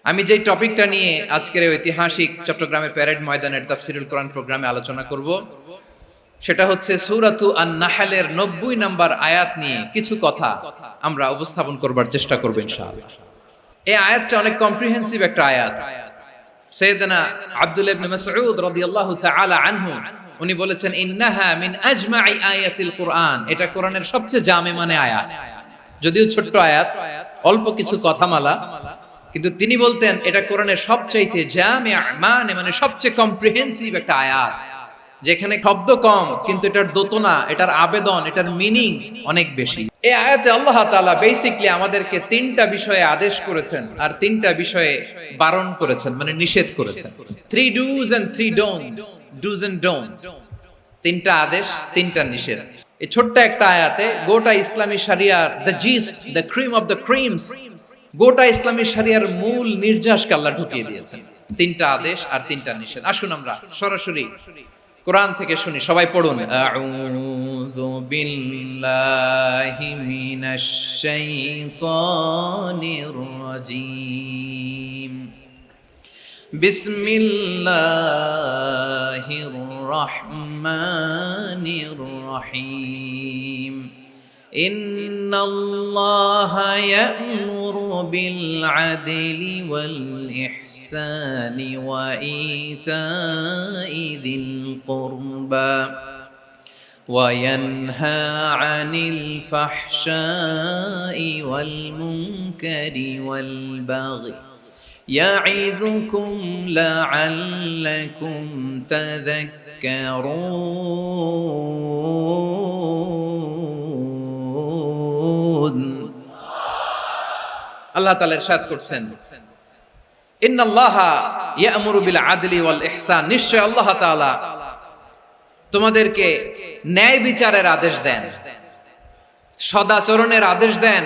আমি যেই টপিকটা নিয়ে আজকের এই ঐতিহাসিক চট্টগ্রামের প্যারেড ময়দানের তাফসিরুল কোরআন প্রোগ্রামে আলোচনা করব সেটা হচ্ছে সূরাতু আন-নাহলের 90 নম্বর আয়াত নিয়ে কিছু কথা আমরা উপস্থাপন করবার চেষ্টা করব ইনশাআল্লাহ। এই আয়াতটা অনেক কম্প্রিহেন্সিভ একটা আয়াত। সাইয়েদনা আব্দুল্লাহ ইবনে মাসউদ রাদিয়াল্লাহু তাআলা আনহু উনি বলেছেন ইন্নাহা মিন আজমাই আয়াতিল কোরআন, এটা কোরআনের সবচেয়ে জামে মানে আয়াত। যদিও ছোট্ট আয়াত, অল্প কিছু কথামালা, কিন্তু তিনি বলতেন এটা কোরআনের সবচাইতে জামে মানে সবচেয়ে কম্প্রিহেন্সিভ একটা আয়াত, যেখানে শব্দ কম কিন্তু এটার দোতনা, এটার আবেদন, এটার মিনিং অনেক বেশি। এই আয়াতে আল্লাহ তাআলা বেসিক্যালি আমাদেরকে তিনটা বিষয়ে আদেশ করেছেন আর তিনটা বিষয়ে বারণ করেছেন, মানে নিষেধ করেছেন। 3 do's and 3 don'ts, do's and don'ts, তিনটা আদেশ, তিনটা নিষেধ। এই ছোট্ট একটা আয়াতে গোটা ইসলামী শরিয়ার the gist, the cream of the creams, গোটা ইসলামী শরিয়ার মূল নির্যাসকে আল্লাহ ঢুকিয়ে দিয়েছেন। তিনটা আদেশ আর তিনটা নিষেধ। আসুন আমরা সরাসরি কোরআন থেকে শুনি, সবাই পড়ুন। আউযু বিল্লাহি মিনাশ শাইতানির রাজীম। বিসমিল্লাহির রহমানির রহিম। ইন্নাল্লাহা ইয়া'মুরু বিল আদলি ওয়াল ইহসানি ওয়া ইতাই যিল কুরবা ওয়া ইয়ানহা আনিল ফাহশাই ওয়াল মুনকারি ওয়াল বাগই ইয়া'ইযুকুম লা'আল্লাকুম তাযাক্কারুন। আল্লাহ তাআলা ইরশাদ করছেন ইন্নাল্লাহা ইয়া'মুরু বিল আদলি ওয়াল ইহসান, নিশ্চয় আল্লাহ তাআলা তোমাদেরকে ন্যায় বিচারের আদেশ দেন, সদাচরণের আদেশ দেন,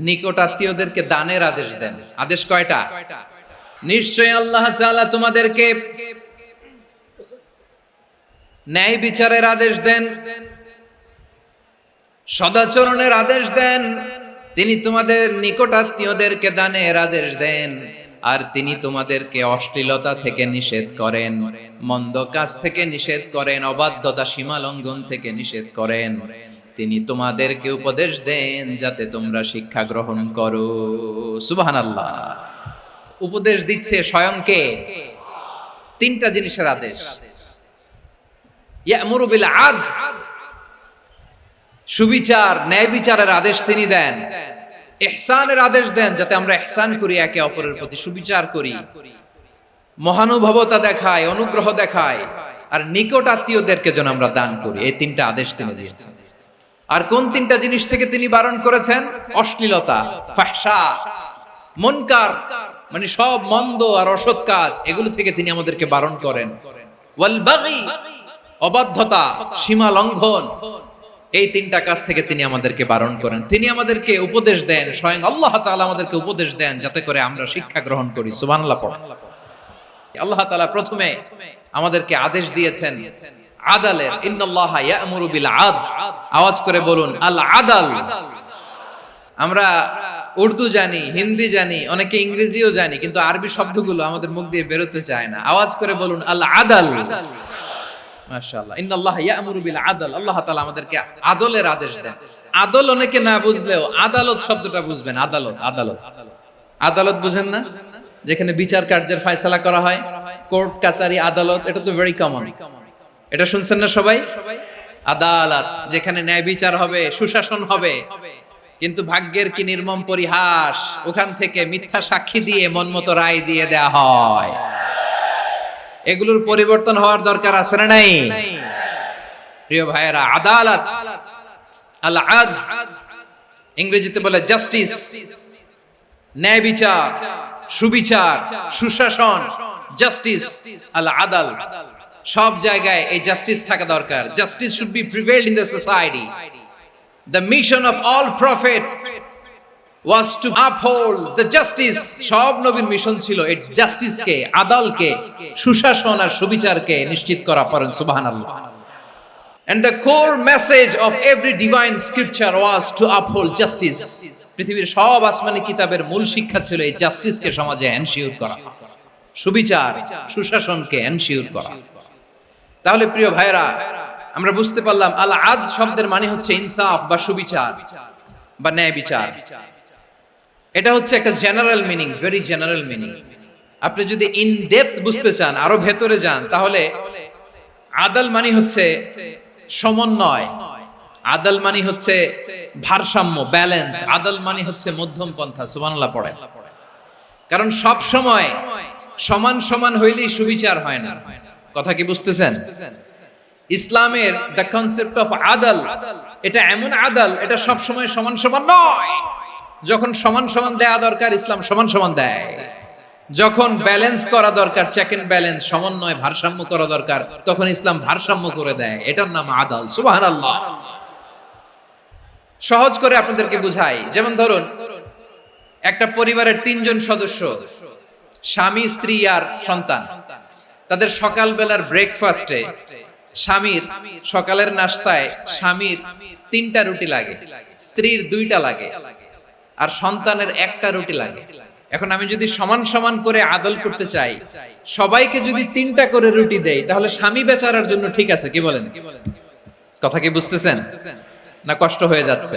নিকটাত্মীয়দেরকে দানের আদেশ দেন। আদেশ কয়টা? নিশ্চয় আল্লাহ তাআলা তোমাদেরকে ন্যায় বিচারের আদেশ দেন, সদাচরণের আদেশ দেন, তিনি তোমাদের নিকটাত্মীয়দেরকে দানের আদেশ দেন, আর তিনি তোমাদেরকে অশ্লীলতা থেকে নিষেধ করেন, মন্দ কাজ থেকে নিষেধ করেন, অবাধ্যতা সীমা লঙ্ঘন থেকে নিষেধ করেন। তিনি তোমাদেরকে উপদেশ দেন যাতে তোমরা শিক্ষা গ্রহণ করো। সুবহানাল্লাহ। উপদেশ দিচ্ছে স্বয়ং কে? তিনটা জিনিসের আদেশ। ইয়া'মুরু বিল আদল, সুবিচার, ন্যায় বিচারের আদেশ তিনি দেন। ইহসানের আদেশ দেন, যাতে আমরা ইহসান করি, একে অপরের প্রতি সুবিচার করি, মহানুভবতা দেখায়, অনুগ্রহ দেখায়, আর নিকট আত্মীয়দেরকে যেন আমরা দান করি। এই তিনটা আদেশ তিনি দিয়েছেন। আর কোন তিনটা জিনিস থেকে তিনি বারণ করেছেন? অশ্লীলতা, ফাহশা, মুনকার, মানে সব মন্দ আর অসৎ কাজ, এগুলো থেকে তিনি আমাদেরকে বারণ করেন। ওয়াল বাগি, অবাধ্যতা, সীমা লঙ্ঘন, এই তিনটা কাজ থেকে তিনি আমাদেরকে বারণ করেন। তিনি আমাদেরকে উপদেশ দেন, স্বয়ং আল্লাহ তাআলা আমাদেরকে উপদেশ দেন যাতে করে আমরা শিক্ষা গ্রহণ করি। সুবহানাল্লাহ। আল্লাহ তাআলা প্রথমে আমাদেরকে আদেশ দিয়েছেন আদালের। ইন্নাল্লাহা ইয়া'মুরু বিল আদল, আওয়াজ করে বলুন আল আদল। আমরা উর্দু জানি, হিন্দি জানি, অনেকে ইংরেজিও জানি, কিন্তু আরবি শব্দগুলো আমাদের মুখ দিয়ে বেরোতে চায় না। আওয়াজ করে বলুন আল আদল। মাশাআল্লাহ। ইন্নাল্লাহা ইয়া'মুরু বিল আদল, আল্লাহ তাআলা আমাদেরকে আদলের আদেশ দেন। আদল অনেকে না বুঝলেও আদালত শব্দটা বুঝবেন। আদালত, আদালত, আদালত বুঝেন না? যেখানে বিচার কার্যের ফয়সালা করা হয়, কোর্ট কাচারি, আদালত, এটা তো ভেরি কমন। এটা শুনছেন না সবাই? আদালত, যেখানে ন্যায় বিচার হবে, সুশাসন হবে। কিন্তু ভাগ্যের কি নির্মম পরিহাস, ওখান থেকে মিথ্যা সাক্ষী দিয়ে মনমতো রায় দিয়ে দেয়া হয়। এগুলোর পরিবর্তন হওয়ার দরকার আছে না নাই? প্রিয় ভাইয়েরা, আদালত, আল আদল, ইংরেজিতে বলে জাস্টিস, ন্যায় বিচার, সুবিচার, সুশাসন, জাস্টিস, আল আদল, সব জায়গায় এই জাস্টিস থাকা দরকার। Justice should be prevailed in the society. The mission of all prophet was to uphold the justice. সব নবীর মিশন ছিল এই জাস্টিসকে, আদালকে, সুশাসন আর সুবিচারকে নিশ্চিত করা। পড়েন সুবহানাল্লাহ। And the core message of every divine scripture was to uphold justice. পৃথিবীর সব আসমানি কিতাবের মূল শিক্ষা ছিল এই জাস্টিসকে সমাজে এনশিওর করা, সুবিচার সুশাসনকে এনশিওর করা। তাহলে প্রিয় ভাইরা, আমরা বুঝতে পারলাম আল আদ শব্দের মানে হচ্ছে ইনসাফ বা সুবিচার বা ন্যায় বিচার। এটা হচ্ছে একটা general meaning, very general meaning. আপনি যদি ইন ডেপথ বুঝতে চান, আরো ভেতরে যান, তাহলে আদাল মানে হচ্ছে সমন্বয়, আদাল মানে হচ্ছে ভারসাম্য, ব্যালেন্স। আদাল মানে হচ্ছে মধ্যম পন্থা। সুবহানাল্লাহ পড়েন। কারণ সব সময় সমান সমান হইলেই সুবিচার হয় না। কথা কি বুঝতেছেন? ইসলামের দ্য কনসেপ্ট অফ আদাল, এটা এমন আদাল, এটা সব সময় সমান সমান নয়। যখন সমান সমান দেয়া দরকার, ইসলাম সমান সমান দেয়। যখন ব্যালেন্স করা দরকার, চেক এন্ড ব্যালেন্স, সমন্বয়, ভারসাম্য করা দরকার, তখন ইসলাম ভারসাম্য করে দেয়। এটার নাম আদাল। সুবহানাল্লাহ। সহজ করে আপনাদেরকে বুঝাই, যেমন ধরুন একটা পরিবারের 3 জন সদস্য, স্বামী, স্ত্রী আর সন্তান। তাদের সকালবেলার ব্রেকফাস্টে স্বামীর সকালের নাস্তায় স্বামীর 3টা রুটি লাগে, স্ত্রীর 2টা লাগে, আর সন্তানের 1টা রুটি লাগে। এখন আমি যদি সমান সমান করে আদল করতে চাই, সবাইকে যদি 3টা করে রুটি দেই, তাহলে স্বামী বেচারার জন্য ঠিক আছে? কি বলেন? কথা কি বুঝতেছেন না কষ্ট হয়ে যাচ্ছে?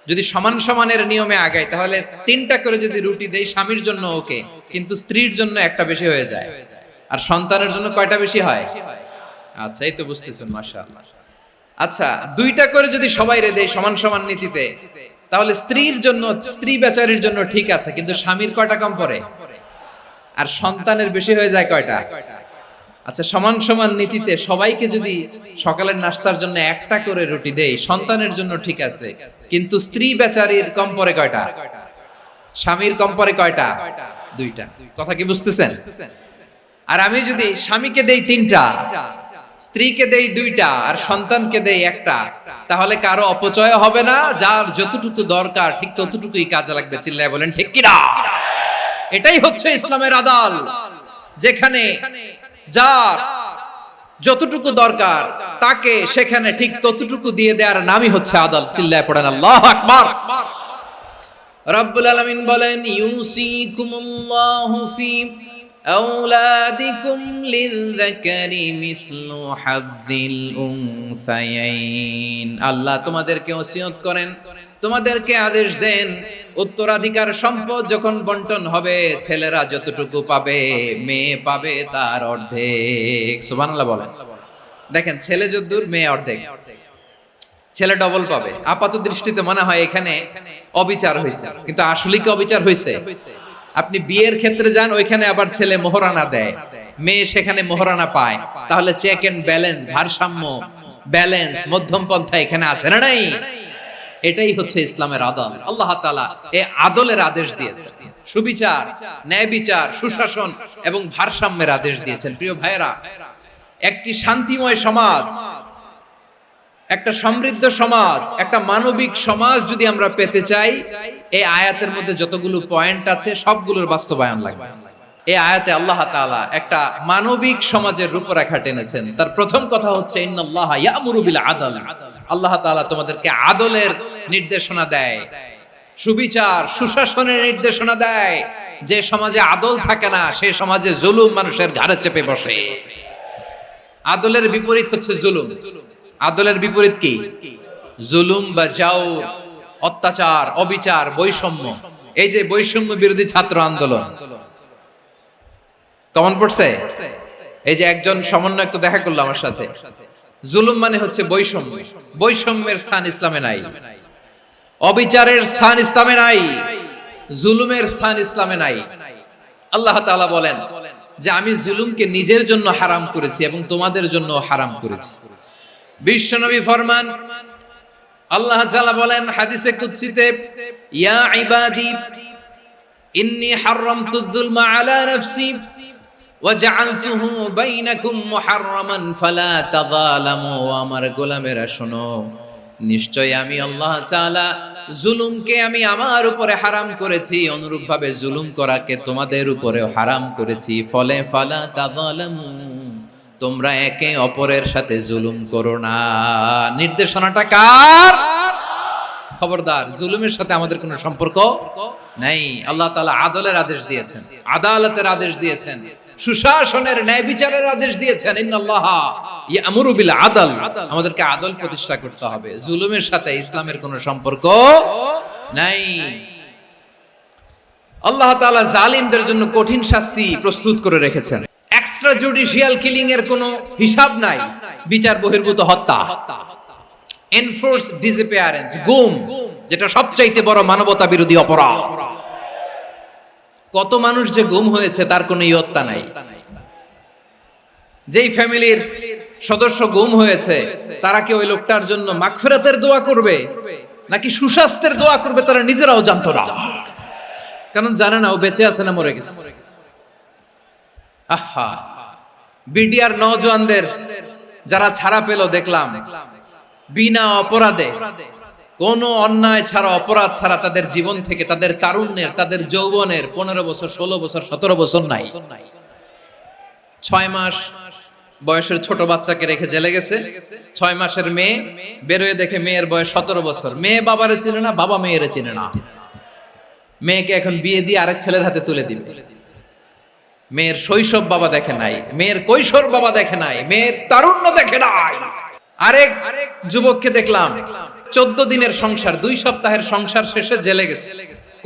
যদি সমান সমানের নিয়মে আগাই, তাহলে 3টা করে যদি রুটি দেই স্বামীর জন্য ওকে, কিন্তু স্ত্রীর জন্য 1টা বেশি হয়ে যায়। আর সন্তানের জন্য কয়টা বেশি হয়? আচ্ছা, এই তো বুঝতেছেন, মাশাআল্লাহ। আচ্ছা, 2টা করে যদি সবাই রে দেই সমান সমান নীতিতে, তাহলে স্ত্রীর জন্য, স্ত্রী বেচারির জন্য ঠিক আছে, কিন্তু স্বামীর কয়টা কম পড়ে? আর সন্তানের বেশি হয়ে যায় কয়টা? আচ্ছা, সমান সমান নীতিতে সবাইকে যদি সকালের নাস্তার জন্য 1টা করে রুটি দেই, সন্তানের জন্য ঠিক আছে, কিন্তু স্ত্রী বেচারির কম পড়ে কয়টা? স্বামীর কম পড়ে কয়টা? 2টা। কথা কি বুঝতেছেন? আর আমি যদি স্বামীকে দেই 3টা, স্ত্রীকে দেই 2টা, আর সন্তানকে দেই 1টা, তাহলে কারো অপচয় হবে না। যার যতটুকু দরকার ঠিক ততটুকুই কাজে লাগবে। চিল্লায় বলেন ঠিক কি না? এটাই হচ্ছে ইসলামের আদাল, যেখানে যার যতটুকু দরকার তাকে সেখানে ঠিক ততটুকু দিয়ে দেওয়ার নামই হচ্ছে আদাল। চিল্লায় পড়েন আল্লাহু আকবার। রব্বুল আলামিন বলেন, ইউসিকুমুল্লাহু ফি আওলাদিকুম লিযযাকারি মিসলু হাযযিল উনসায়াইন। আল্লাহ তোমাদেরকে ওসিয়ত করেন, তোমাদেরকে আদেশ দেন, উত্তরাধিকার সম্পদ যখন বন্টন হবে, ছেলেরা যতটুকু পাবে, মেয়ে পাবে তার অর্ধেক। সুবহানাল্লাহ বলেন। দেখেন, ছেলে যতদূর, মেয়ে অর্ধেক, ছেলে ডবল পাবে। আপাত দৃষ্টিতে মনে হয় এখানে অবিচার হয়েছে, কিন্তু আসলে কি অবিচার হয়েছে? আপনি বিয়ের ক্ষেত্রে যান, ওইখানে আবার ছেলে মোহরানা দেয়, মেয়ে সেখানে মোহরানা পায়। তাহলে চেক এন্ড ব্যালেন্স, ভারসাম্য, ব্যালেন্স, মধ্যম পন্থা এখানে আছে না নাই? এটাই হচ্ছে ইসলামের আদল। আল্লাহ তাআলা এই আদলের আদেশ দিয়েছেন, সুবিচার, ন্যায় বিচার, সুশাসন এবং ভারসাম্যের আদেশ দিয়েছেন। প্রিয় ভাইয়েরা, একটি শান্তিময় সমাজ, একটা সমৃদ্ধ সমাজ, একটা মানবিক সমাজ যদি আমরা পেতে চাই, এই আয়াতের মধ্যে যতগুলো পয়েন্ট আছে সবগুলোর বাস্তবায়ন লাগবে। এই আয়াতে আল্লাহ তাআলা একটা মানবিক সমাজের রূপরেখা টেনেছেন। তার প্রথম কথা হচ্ছে ইন্নাল্লাহা ইয়ামুরু বিল আদল। আল্লাহ তাআলা তোমাদেরকে আদলের নির্দেশনা দেয়, সুবিচার, সুশাসনের নির্দেশনা দেয়। যে সমাজে আদল থাকে না, সেই সমাজে জুলুম মানুষের ঘাড়ে চেপে বসে। আদলের বিপরীত হচ্ছে জুলুম। আদলের বিপরীত কি? জুলুম বা জাওর, অত্যাচার, অবিচার, বৈষম্য। এই যে বৈষম্য বিরোধী ছাত্র আন্দোলন কমন পড়ছে? এই যে একজন সমন্বয়ক তো দেখা করলো আমার সাথে। জুলুম মানে হচ্ছে বৈষম্য। বৈষম্যের স্থান ইসলামে নাই, অবিচারের স্থান ইসলামে নাই, জুলুমের স্থান ইসলামে নাই। আল্লাহ তাআলা বলেন যে আমি জুলুমকে নিজের জন্য হারাম করেছি এবং তোমাদের জন্য হারাম করেছি। বিশ্বনবী ফরমান, আল্লাহ তাআলা বলেন হাদিসে কুদসিতে, ইয়া ইবাদি ইন্নী হারামতু যুলমা আলা নাফসি ওয়া জাআলতুহু বাইনাকুম মুহাররামান ফালা তাযালামু। আমার গোলামেরা শোনো, নিশ্চয় আমি আল্লাহ তাআলা জুলুমকে আমি আমার উপরে হারাম করেছি, অনুরূপভাবে জুলুম করাকে তোমাদের উপরেও হারাম করেছি। ফলে ফালা তাযালামু, তোমরা একে অপরের সাথে জুলুম করো না। নির্দেশনাটা কার? খবরদার, জুলুমের সাথে আমাদের কোনো সম্পর্ক নাই। আল্লাহ তাআলা আদলের আদেশ দিয়েছেন, আদালতের আদেশ দিয়েছেন, সুশাসনের, ন্যায় বিচারের আদেশ দিয়েছেন। ইন্নাল্লাহা ইয়ামুরু বিল আদল, আমাদেরকে আদল প্রতিষ্ঠা করতে হবে। জুলুমের সাথে ইসলামের কোনো সম্পর্ক নাই। আল্লাহ তাআলা জালিমদের জন্য কঠিন শাস্তি প্রস্তুত করে রেখেছেন। এক্সট্রা জুডিশিয়াল কিলিং এর কোনো হিসাব নাই। বিচার বহির্ভূত হত্যা, এনফোর্স ডিসঅ্যাপিয়ারেন্স, গুম, যেটা সবচাইতে বড় মানবতা বিরোধী অপরাধ। কত মানুষ যে গুম হয়েছে তার কোনো ইয়ত্তা নাই। যেই ফ্যামিলির সদস্য গুম হয়েছে তারা কি ওই লোকটার জন্য মাগফিরাতের দোয়া করবে নাকি সুস্বাস্থ্যের দোয়া করবে তারা নিজেরাও জানতো না, কারণ জানে না ও বেঁচে আছে না মরে গেছে। আহা, বিডিআর নওজওয়ানদের যারা ছাড়া পেল দেখলাম, বিনা অপরাধে, কোন অন্যায় ছাড়া, অপরাধ ছাড়া তাদের জীবন থেকে, তাদের তারুণ্যের, তাদের যৌবনের 15 বছর, 16 বছর, 17 বছর নাই, 6 মাস বয়সের ছোট বাচ্চাকে রেখে জেলে গেছে। 6 মাসের মেয়ে বেরোয় দেখে মেয়ের বয়স 17 বছর। মেয়ে বাবারে চিনে না, বাবা মেয়েরে চিনে না। মেয়েকে এখন বিয়ে দিয়ে আরেক ছেলের হাতে তুলে দিবে। মেয়ের শৈশব বাবা দেখে নাই, মেয়ের কৈশোর বাবা দেখে নাই, মেয়ের তারুণ্য দেখে নাই। আরেক যুবককে দেখলাম 14 দিনের সংসার, 2 সপ্তাহের সংসার শেষে জেলে গেছে।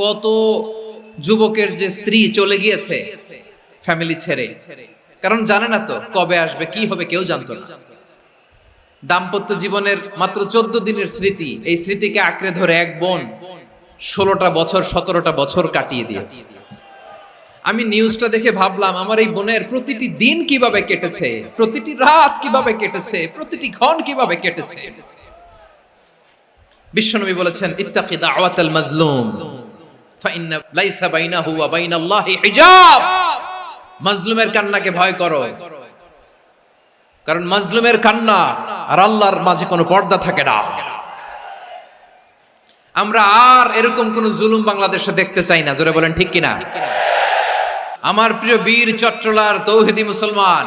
কত যুবকের যে স্ত্রী চলে গিয়েছে ফ্যামিলি ছেড়ে, কারণ জানে না তো কবে আসবে, কি হবে, কেউ জানতো না। দাম্পত্য জীবনের মাত্র 14 দিনের স্মৃতি, এই স্মৃতিকে আঁকড়ে ধরে এক বোন 16টা বছর, 17টা বছর কাটিয়ে দিয়েছে। আমি নিউজটা দেখে ভাবলাম, আমার এই বোনের প্রতিটি দিন কিভাবে কেটেছে, প্রতিটি রাত কিভাবে কেটেছে, প্রতিটি ক্ষণ কিভাবে কেটেছে। বিশ্বনবী বলেছেন, ইত্তাকি দাওয়াতাল মাজলুম ফাইন্না লাইসা বাইনাহু ওয়া বাইনাল্লাহি হিজাব। মাজলুমের কান্নাকে ভয় করো, কারণ মাজলুমের কান্না আর আল্লাহর মাঝে কোনো পর্দা থাকে না। আমরা আর এরকম কোন জুলুম বাংলাদেশে দেখতে চাই না। জোরে বলেন ঠিক কিনা? আমার প্রিয় বীর চট্টলার তৌহিদি মুসলমান,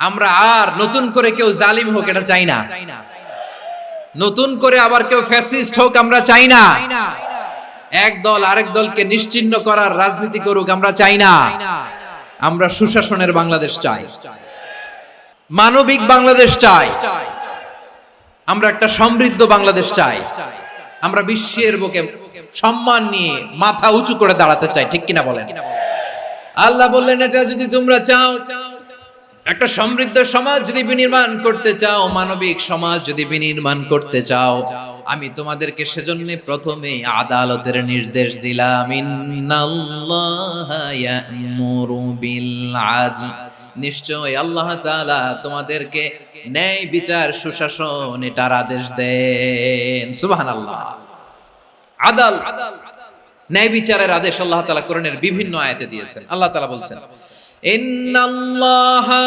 আমরা আর নতুন করে কেউ জালিম হোক এটা চাই না। নতুন করে আবার কেউ ফ্যাসিস্ট হোক আমরা চাই না। এক দল আরেক দলকে নিশ্চিহ্ন করার রাজনীতি করুক আমরা চাই না। আমরা সুশাসনের বাংলাদেশ চাই, মানবিক বাংলাদেশ চাই, আমরা একটা সমৃদ্ধ বাংলাদেশ চাই। আমরা বিশ্বের বুকে সম্মান নিয়ে মাথা উঁচু করে দাঁড়াতে চাই, ঠিক কিনা বলেন? আল্লাহ বললেন, এটা যদি তোমরা চাও, একটা সমৃদ্ধ সমাজ যদি বিনির্মাণ করতে চাও, মানবিক সমাজ যদি বিনির্মাণ করতে চাও, আমি তোমাদেরকে সেজন্য প্রথমে আদালতের নির্দেশ দিলাম। ইন্নাল্লাহা ইয়া'মুরু বিল আদল, নিশ্চয় আল্লাহ তাআলা তোমাদেরকে ন্যায় বিচার, সুশাসন এটার আদেশ দেন। সুবহানাল্লাহ। আদাল, ন্যায় বিচারের আদেশ আল্লাহ তাআলা কোরআনের বিভিন্ন আয়াতে দিয়েছেন। আল্লাহ তাআলা বলছেন, ইন্নাল্লাহা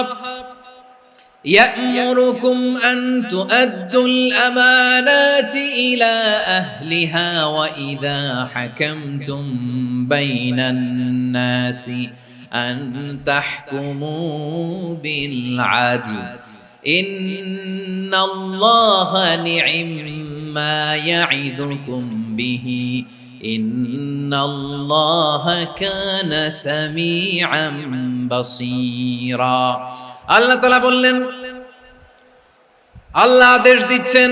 ইয়া'মুরুকুম আন তুআদ্দুল আমানাতি ইলা আহলিহা ওয়া ইযা হাকামতুম বাইনান নাসি আন তাহকুমু বিল আদল ইন্নাল্লাহা নি'ম্মা ইয়া'iযুকুম বিহি ইন্নাল্লাহা কানা সামিআন বাসীরা। আল্লাহ তাআলা বললেন, আল্লাহ আদেশ দিচ্ছেন,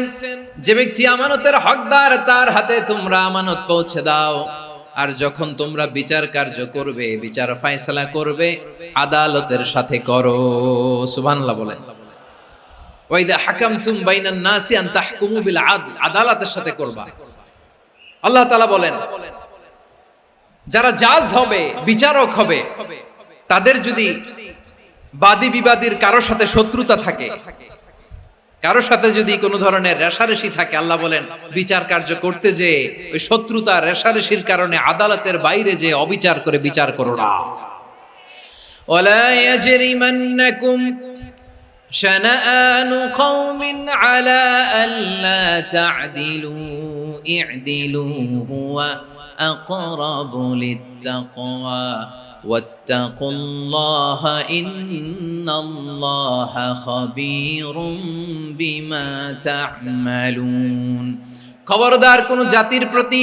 যে ব্যক্তি আমানতের হকদার তার হাতে তোমরা আমানত পৌঁছে দাও। আর যখন তোমরা বিচার কার্য করবে, বিচার ফয়সালা করবে, আদালতের সাথে করো। সুবহানাল্লাহ বলেন। ওয়া ইযা হাকামতুম বাইনান নাসি আন তাহকুমু বিল আদল, আদালতের সাথে করবা। আল্লাহ তাআলা বলেন, যারা জাজ হবে, বিচারক হবে, তাদের যদি বাদী বিবাদীর কারোর সাথে শত্রুতা থাকে, কারোর সাথে যদি কোনো ধরনের রেষারেষি থাকে, আল্লাহ বলেন বিচার কার্য করতে যে ওই শত্রুতা রেষারেষির কারণে আদালতের বাইরে যে অবিচার করে বিচার করো না। ওয়ালা ইয়াজরিমান্নাকুম শানাআনু কওমিন আলা আল্লা তা'দিলু ই'দিলু হুয়া আকরাবু লিত্তাকওয়া ওয়াত্তাকুল্লাহা ইন্নাল্লাহা খাবীরুম বিমা তা'মালুন। খবরদার কোন জাতির প্রতি,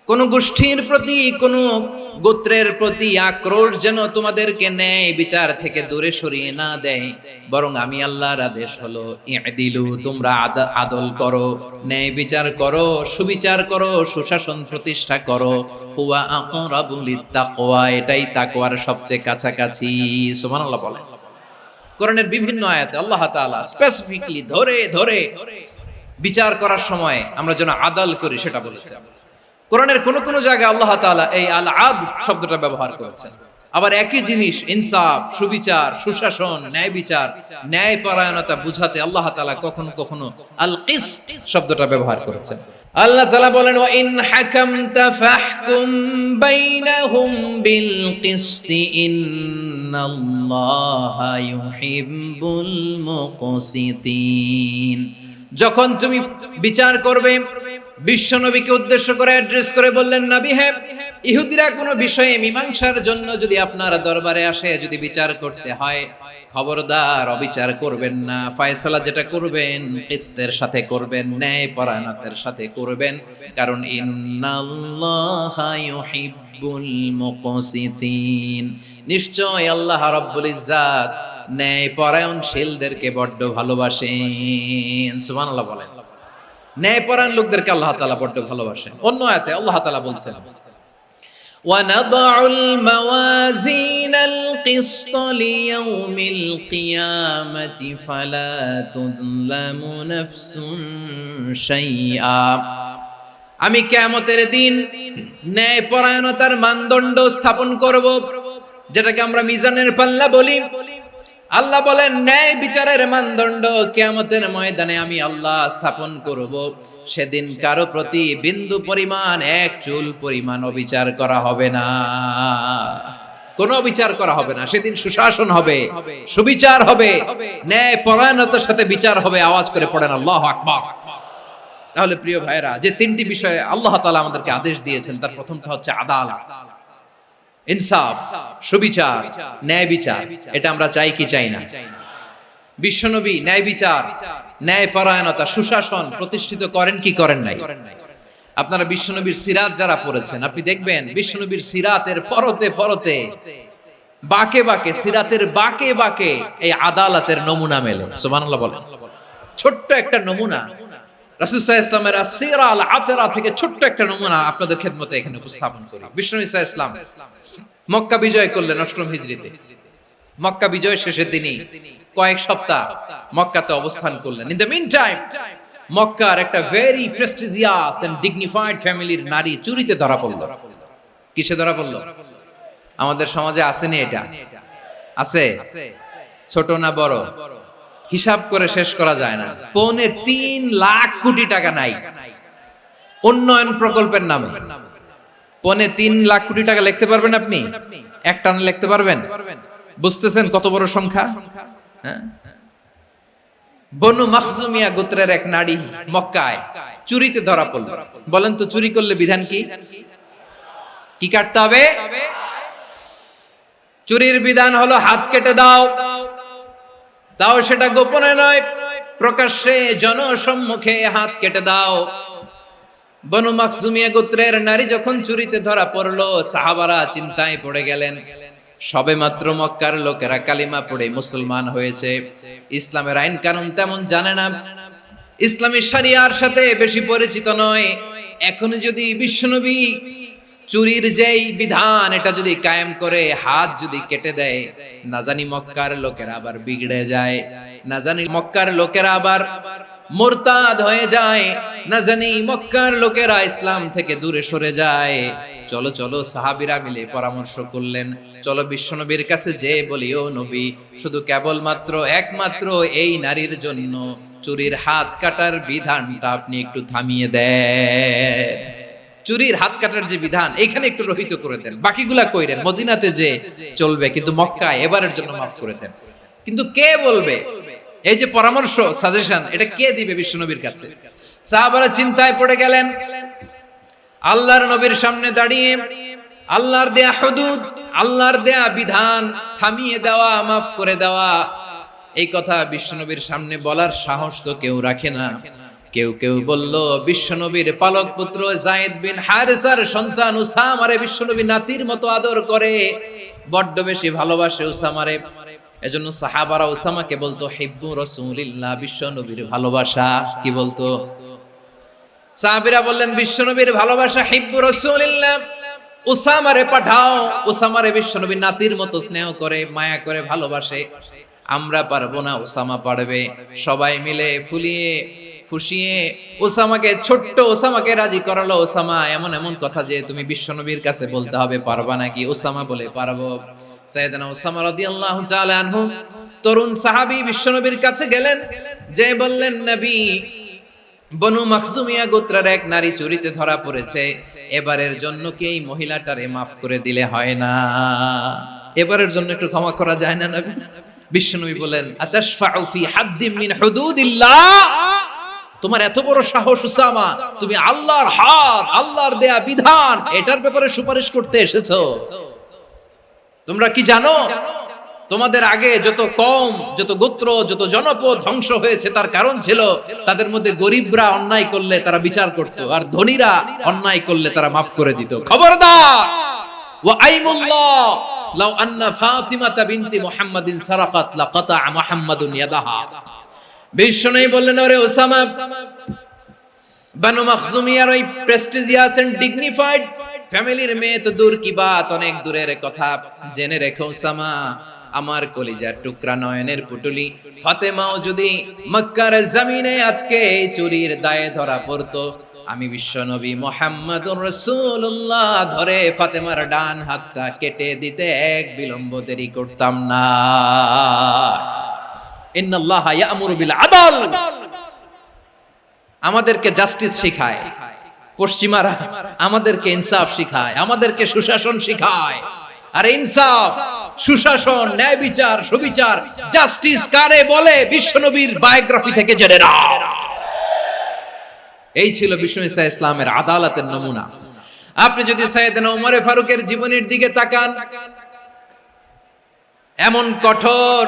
কোন গোষ্ঠীর প্রতি, কোন গোত্রের প্রতি আক্রোশ যেন তোমাদেরকে ন্যায় বিচার থেকে দূরে সরিয়ে না দেয়। বরং আমি আল্লাহর আদেশ হলো ইদিলু, তোমরা আদল করো, ন্যায় বিচার করো, সুবিচার করো, সুশাসন প্রতিষ্ঠা করো। হুয়া আকরাবু লিত্তাকওয়া, এটাই তাকওয়ার সবচেয়ে কাছাকাছি। সুবহানাল্লাহ বলেন। কোরআনের বিভিন্ন আয়াতে আল্লাহ তাআলা স্পেসিফিকলি ধরে ধরে বিচার করার সময় আমরা যেন আদল করি সেটা বলেছেন। কোরআনের কোন কোন জায়গায় আল্লাহ তাআলা এই আল আদল শব্দটা ব্যবহার করেছেন। আবার একই জিনিস ইনসাফ, সুবিচার, সুশাসন, ন্যায় বিচার, ন্যায় পরায়ণতা বুঝাতে আল্লাহ তাআলা কখনো কখনো আল কিসত শব্দটা ব্যবহার করেছেন। আল্লাহ তাআলা বলেন ওয়া ইন হাকামতা ফাহকুম বাইনাহুম বিল কিসতি ইন্নাল্লাহা ইউহিব্বুল মুকসিতিন। যখন তুমি বিচার করবে, বিশ্বনবীকে উদ্দেশ্য করে অ্যাড্রেস করে বললেন, নবী হ্যাঁ, ইহুদিরা কোনো বিষয়ে মীমাংসার জন্য যদি আপনার দরবারে আসে, যদি বিচার করতে হয়, খবরদার অবিচার করবেন না। ফয়সালা যেটা করবেন কিসতের সাথে করবেন, ন্যায় পরায়ণতার সাথে করবেন, কারণ ইন্নাল্লাহা ইউহিব্বুল মুকসিতিন, নিশ্চয় আল্লাহ রাব্বুল ইজ্জাত ন্যায় পরায়ণশীলদেরকে বড্ড ভালোবাসেন। সুবহানাল্লাহ বলেন। ন্যায় পরায়ণ লোকদেরকে আল্লাহ তাআলা বড্ড ভালোবাসেন। অন্য আয়াতে আল্লাহ তাআলা বলছেন وَنَضَعُ الْمَوَازِينَ الْقِسْطَ لِيَوْمِ الْقِيَامَةِ فَلَا تُظْلَمُ نَفْسٌ شَيْئًا। আমি কিয়ামতের দিন ন্যায় পরায়ণতার মানদণ্ড স্থাপন করব, যেটাকে আমরা মিজানের পাল্লা বলি। আল্লাহ বলেন ন্যায় বিচারের মানদণ্ড কিয়ামতের ময়দানে আমি আল্লাহ স্থাপন করব। সেদিন কারো প্রতি বিন্দু পরিমাণ, এক চুল পরিমাণ অবিচার করা হবে না, কোনো বিচার করা হবে না। সেদিন সুশাসন হবে, সুবিচার হবে, ন্যায় পরায়ণতার সাথে বিচার হবে। আওয়াজ করে পড়েন আল্লাহু আকবার। তাহলে প্রিয় ভাইরা, যে তিনটি বিষয়ে আল্লাহ তাআলা আমাদেরকে আদেশ দিয়েছেন, তার প্রথমটা হচ্ছে আদালত, ইনসাফ, সুবিচার, ন্যায় বিচার। এটা আমরা চাই কি চাই না? বিশ্বনবী ন্যায় বিচার, ন্যায় পরায়ণতা, সুশাসন প্রতিষ্ঠিত করেন কি করেন নাই? আপনারা বিশ্বনবীর সিরাত যারা পড়েছেন, আপনি দেখবেন বিশ্বনবীর সিরাতের পরতে পরতে, বাকে বাকে, সিরাতের বাকে বাকে এই আদালতের নমুনা মেলে। সুবহানাল্লাহ বলেন। ছোট্ট একটা নমুনা রাসূল সাল্লাল্লাহু আলাইহি ওয়াসাল্লামের আসিরা আল আতরা থেকে ছোট্ট একটা নমুনা আপনাদের খেদমতে এখানে উপস্থাপন করি। বিশ্বনবী সাল্লাল্লাহু আলাইহি ওয়াসাল্লাম মক্কা বিজয় করলেন অষ্টম হিজরিতে। মক্কা বিজয় শেষের দিনই কয়েক সপ্তাহ মক্কাতে অবস্থান করলেন। ইন দ্য মিন টাইম মক্কার একটা ভেরি প্রেস্টিজিয়াস এন্ড ডিগনিফাইড ফ্যামিলির নারী চুরিতে ধরা পড়ল। কিসে ধরা পড়ল? আমাদের সমাজে আসেনি এটা? আছে? ছোট না বড়? হিসাব করে শেষ করা যায় না। 3.25 লাখ কোটি টাকা নাই উন্নয়ন প্রকল্পের নামে। 3.25 লাখ কোটি টাকা লিখতে পারবেন আপনি? এক টানে লিখতে পারবেন? বুঝতেছেন কত বড় সংখ্যা? হ্যাঁ, বনু মাখজুমিয়া গোত্রের এক নারী মক্কায় চুরিতে ধরা পড়ল। বলেন তো চুরি করলে বিধান কি? কি কাটতে হবে? চুরির বিধান হলো হাত কেটে দাও। তাও সেটা গোপনে নয়, প্রকাশ্যে জনসম্মুখে হাত কেটে দাও। বনু মাখজুমিয়া গোত্রের নারী যখন চুরিতে ধরা পড়লো, সাহাবারা চিন্তায় পড়ে গেলেন। সবেমাত্র মক্কার লোকেরা কালিমা পড়ে মুসলমান হয়েছে, ইসলামের আইন কানুন তেমন জানে না, ইসলামী শরিয়ার সাথে বেশি পরিচিত নয়। এখন যদি বিশ্বনবী চুরির যেই বিধান এটা যদি কায়েম করে হাত যদি কেটে দেয়, না জানি মক্কার লোকেরা আবার বিগড়ে যায়, না জানি মক্কার লোকেরা আবার মুরতাদ হয়ে যায়, না জানি মক্কার লোকেরা ইসলাম থেকে দূরে সরে যায়। চলো চলো, সাহাবীরা মিলে পরামর্শ করলেন, চলো বিশ্বনবীর কাছে যে বলি, ও নবী, শুধু কেবলমাত্র একমাত্র এই নারীর জন্য চুরির হাত কাটার বিধানটা আপনি একটু থামিয়ে দেন। চুরির হাত কাটার যে বিধান এখানে একটু রহিত করে দেন, বাকিগুলা কইরেন মদিনাতে যে চলবে, কিন্তু মক্কায় এবারের জন্য মাফ করে দেন। কিন্তু কে বলবে? এই যে পরামর্শ, সাজেশন, এটা কে দিবে বিশ্বনবীর কাছে? সাহাবারা চিন্তায় পড়ে গেলেন। আল্লাহর নবীর সামনে দাঁড়িয়ে আল্লাহর দেয়া হুদুদ, আল্লাহর দেয়া বিধান থামিয়ে দেওয়া, মাফ করে দেওয়া, এই কথা বিশ্বনবীর সামনে বলার সাহস তো কেউ রাখে না। কেউ কেউ বলল বিশ্বনবীর পালক পুত্র যায়েদ বিন হারেসার সন্তান উসামারে বিশ্বনবী নাতির মতো আদর করে, বড্ড বেশি ভালোবাসে উসামারে। এজন্য সাহাবারা উসামাকে বলতো হিব্বু রাসূলিল্লাহ, বিশ্বনবীর ভালোবাসা। কি বলতো? সাহাবীরা বললেন বিশ্বনবীর ভালোবাসা হিব্বু রাসূলিল্লাহ, উসামারে পাঠাও। উসামারে বিশ্বনবীর নাতির মতো স্নেহ করে, মায়া করে, ভালোবাসে। আমরা পারবো না, উসামা পারবে। সবাই মিলে ফুলিয়ে ফুসিয়ে ওসামাকে, ছোট্ট ওসামাকে রাজি করালো। ওসামা এমন এমন কথা যে তুমি বিশ্বনবীর কাছে বলতে হবে, পারবা নাকি? ওসামা বলে পারবো। সাইয়েদনা ওসামা রাদিয়াল্লাহু তাআলা আনহু তরুণ সাহাবী বিশ্বনবীর কাছে গেলেন, যে বললেন নবী, বনু মাখজুমিয়া গোত্রের এক নারী চুরিতে ধরা পড়েছে, এবারের জন্য কি এই মহিলাটারে মাফ করে দিলে হয় না? এবারের জন্য একটু ক্ষমা করা যায় না নবী? বিশ্বনবী বলেন আতাশফাউ ফি হাদ্দিম মিন হুদুদিল্লাহ, তোমার এত বড় সাহস উসামা, তুমি আল্লাহর হাদ, আল্লাহর দেয়া বিধান, এটার ব্যাপারে সুপারিশ করতে এসেছো? তোমরা কি জানো তোমাদের আগে যত কওম, যত গোত্র, যত জনপদ ধ্বংস হয়েছে তার কারণ ছিল তাদের মধ্যে গরিবরা অন্যায় করলে তারা বিচার করত, আর ধনীরা অন্যায় করলে তারা মাফ করে দিত। খবরদার! ওয়া আইমুল্লাহ লাউ আন্না ফাতিমাতা বিনতি মুহাম্মাদিন সারাকাত লাকাতা মুহাম্মাদুন ইয়াদাহা। বিশ্বনবী বললেন, ওরে ওসামা, বানু মাখজুমিয়ার ওই প্রেস্টিজিয়াস এন্ড ডিগনিফাইড ফ্যামিলির মেয়ে তো দূর কি বাত, অনেক দূরের কথা। জেনে রেখো ওসামা, আমার কলিজার টুকরা নয়নের পুটুলি ফাতেমাও যদি মক্কার জমিনে আজকে এই চুরির দায়ে ধরা পড়তো, আমি বিশ্বনবী মুহাম্মাদুর রাসূলুল্লাহ ধরে ফাতেমার ডান হাতটা কেটে দিতে এক বিলম্ব দেরি করতাম না। ইন্নাল্লাহা ইয়া'মুরু বিল আদল, আমাদেরকে জাস্টিস শিখায়। পশ্চিমারা আমাদেরকে ইনসাফ শিখায়, আমাদেরকে সুশাসন শিখায়। আর ইনসাফ, সুশাসন, ন্যায় বিচার, সুবিচার, জাস্টিস কারে বলে বিশ্বনবীর বায়োগ্রাফি থেকে জেনে নাও। এই ছিল বিষ্ণু ঈসা ইসলামের আদালতের নমুনা। আপনি যদি সাইয়েদনা ওমর ফারুকের জীবনের দিকে তাকান, এমন কঠোর,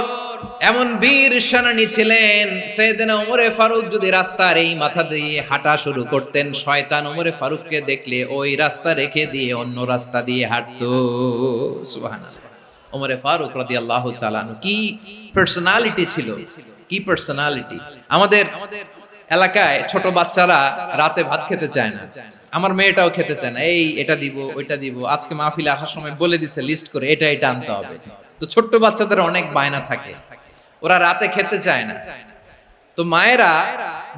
এমন বীর সেনানী ছিলেন। সাইয়েদনা ওমর ফারুক যদি রাস্তার এই মাথা দিয়ে হাঁটা শুরু করতেন, শয়তান ওমর ফারুককে দেখলে ওই রাস্তা রেখে দিয়ে অন্য রাস্তা দিয়ে হাঁটতো। সুবহানাল্লাহ। ওমর ফারুক রাদিয়াল্লাহু তাআলা কি পার্সোনালিটি ছিল, কি পার্সোনালিটি! আমাদের এলাকায় ছোট বাচ্চারা রাতে ভাত খেতে চায় না, আমার মেয়েটাও খেতে চায় না। এই এটা দিব, ওইটা দিব, আজকে মাহফিলে আসার সময় বলে দিছে লিস্ট করে এটা এটা আনতে হবে। তো ছোট্ট বাচ্চাদের অনেক বায়না থাকে, ওরা রাতে খেতে চায় না। তো মায়েরা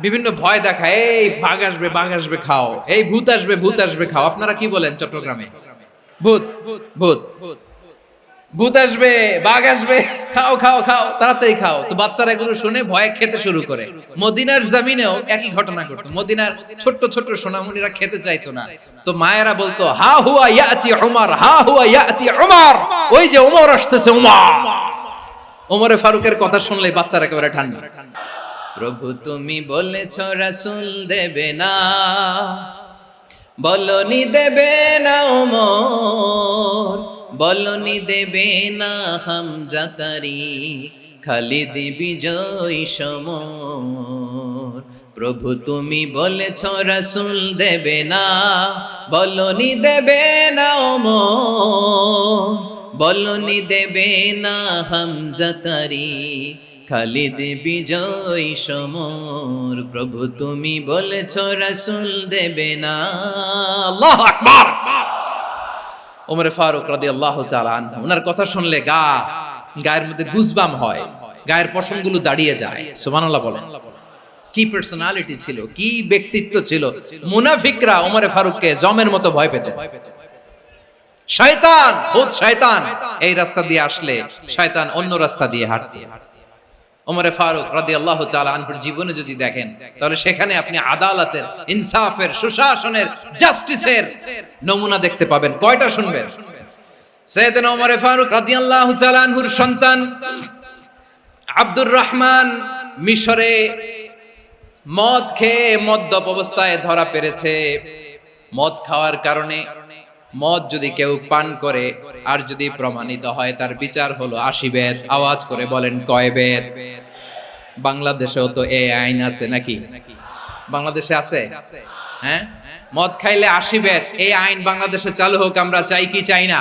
বিভিন্ন ভয় দেখায়, এই বাঘ আসবে, বাঘ আসবে খাও, এই ভূত আসবে, ভূত আসবে খাও। আপনারা কি বলেন চট্টগ্রামে? ভূত, ভূত, ভূত আসবে, বাঘ আসবে, খাও খাও খাও, তাড়াতাড়ি খাও। তো বাচ্চারা এগুলো শুনে ভয়ে খেতে শুরু করে। মদিনার জমিনেও একই ঘটনা ঘটতো। মদিনার ছোট্ট ছোট্ট সোনামণিরা খেতে চাইতো না। তো মায়েরা বলতো, হা হুয়া ইয়াতি উমর, হা হুয়া ইয়াতি উমর, ওই যে উমর আসতেছে, উমর। ওমরে ফারুকের কথা শুনলে বাচ্চারা একেবারে ঠান্ডা। প্রভু তুমি বলেছ রাসূল দেবে না, বলনি দেবে না ওমর, বলনি দেবে না হামজা তারি, খালিদ বিজয় সমর। প্রভু তুমি বলেছ রাসূল দেবে না, বলনি দেবে না ওমর, বলনি দেবে না হামজা তারি, খালিদ বিজয় সমর। প্রভু তুমি বলেছ রাসূল দেবে না। আল্লাহু আকবার। ওমর ফারুক রাদিয়াল্লাহু তাআলা আনহু, ওনার কথা শুনলে গায়ের মধ্যে গুজবাম হয়, গায়ের পশমগুলো দাঁড়িয়ে যায়। সুবহানাল্লাহ বলেন। কি পার্সোনালিটি ছিল, কি ব্যক্তিত্ব ছিল! মুনাফিকরা ওমর ফারুককে জমের মতো ভয় পেত। শয়তান, খুদ শয়তান এই রাস্তা দিয়ে আসলে শয়তান অন্য রাস্তা দিয়ে হাঁটত। ওমর ফারুক রাদিয়াল্লাহু তাআলা আনহুর জীবনে যদি দেখেন, তাহলে সেখানে আপনি আদালতের, ইনসাফের, সুশাসনের, জাস্টিসের নমুনা দেখতে পাবেন। কয়টা শুনবেন? সাইয়েদনা ওমর ফারুক রাদিয়াল্লাহু তাআলা আনহুর সন্তান আব্দুর রহমান মিশরে মদ খেয়ে মদ্যপ অবস্থায় ধরা পড়েছে। মদ খাওয়ার কারণে, মদ যদি কেউ পান করে আর যদি প্রমাণিত হয়, তার বিচার হলো 80 বেত। আওয়াজ করে বলেন কয় বেত? বাংলাদেশেও তো এই আইন আছে নাকি? বাংলাদেশে আছে? হ্যাঁ, মদ খাইলে 80 ব্যাট, এই আইন বাংলাদেশে চালু হোক, আমরা চাই কি চাই না?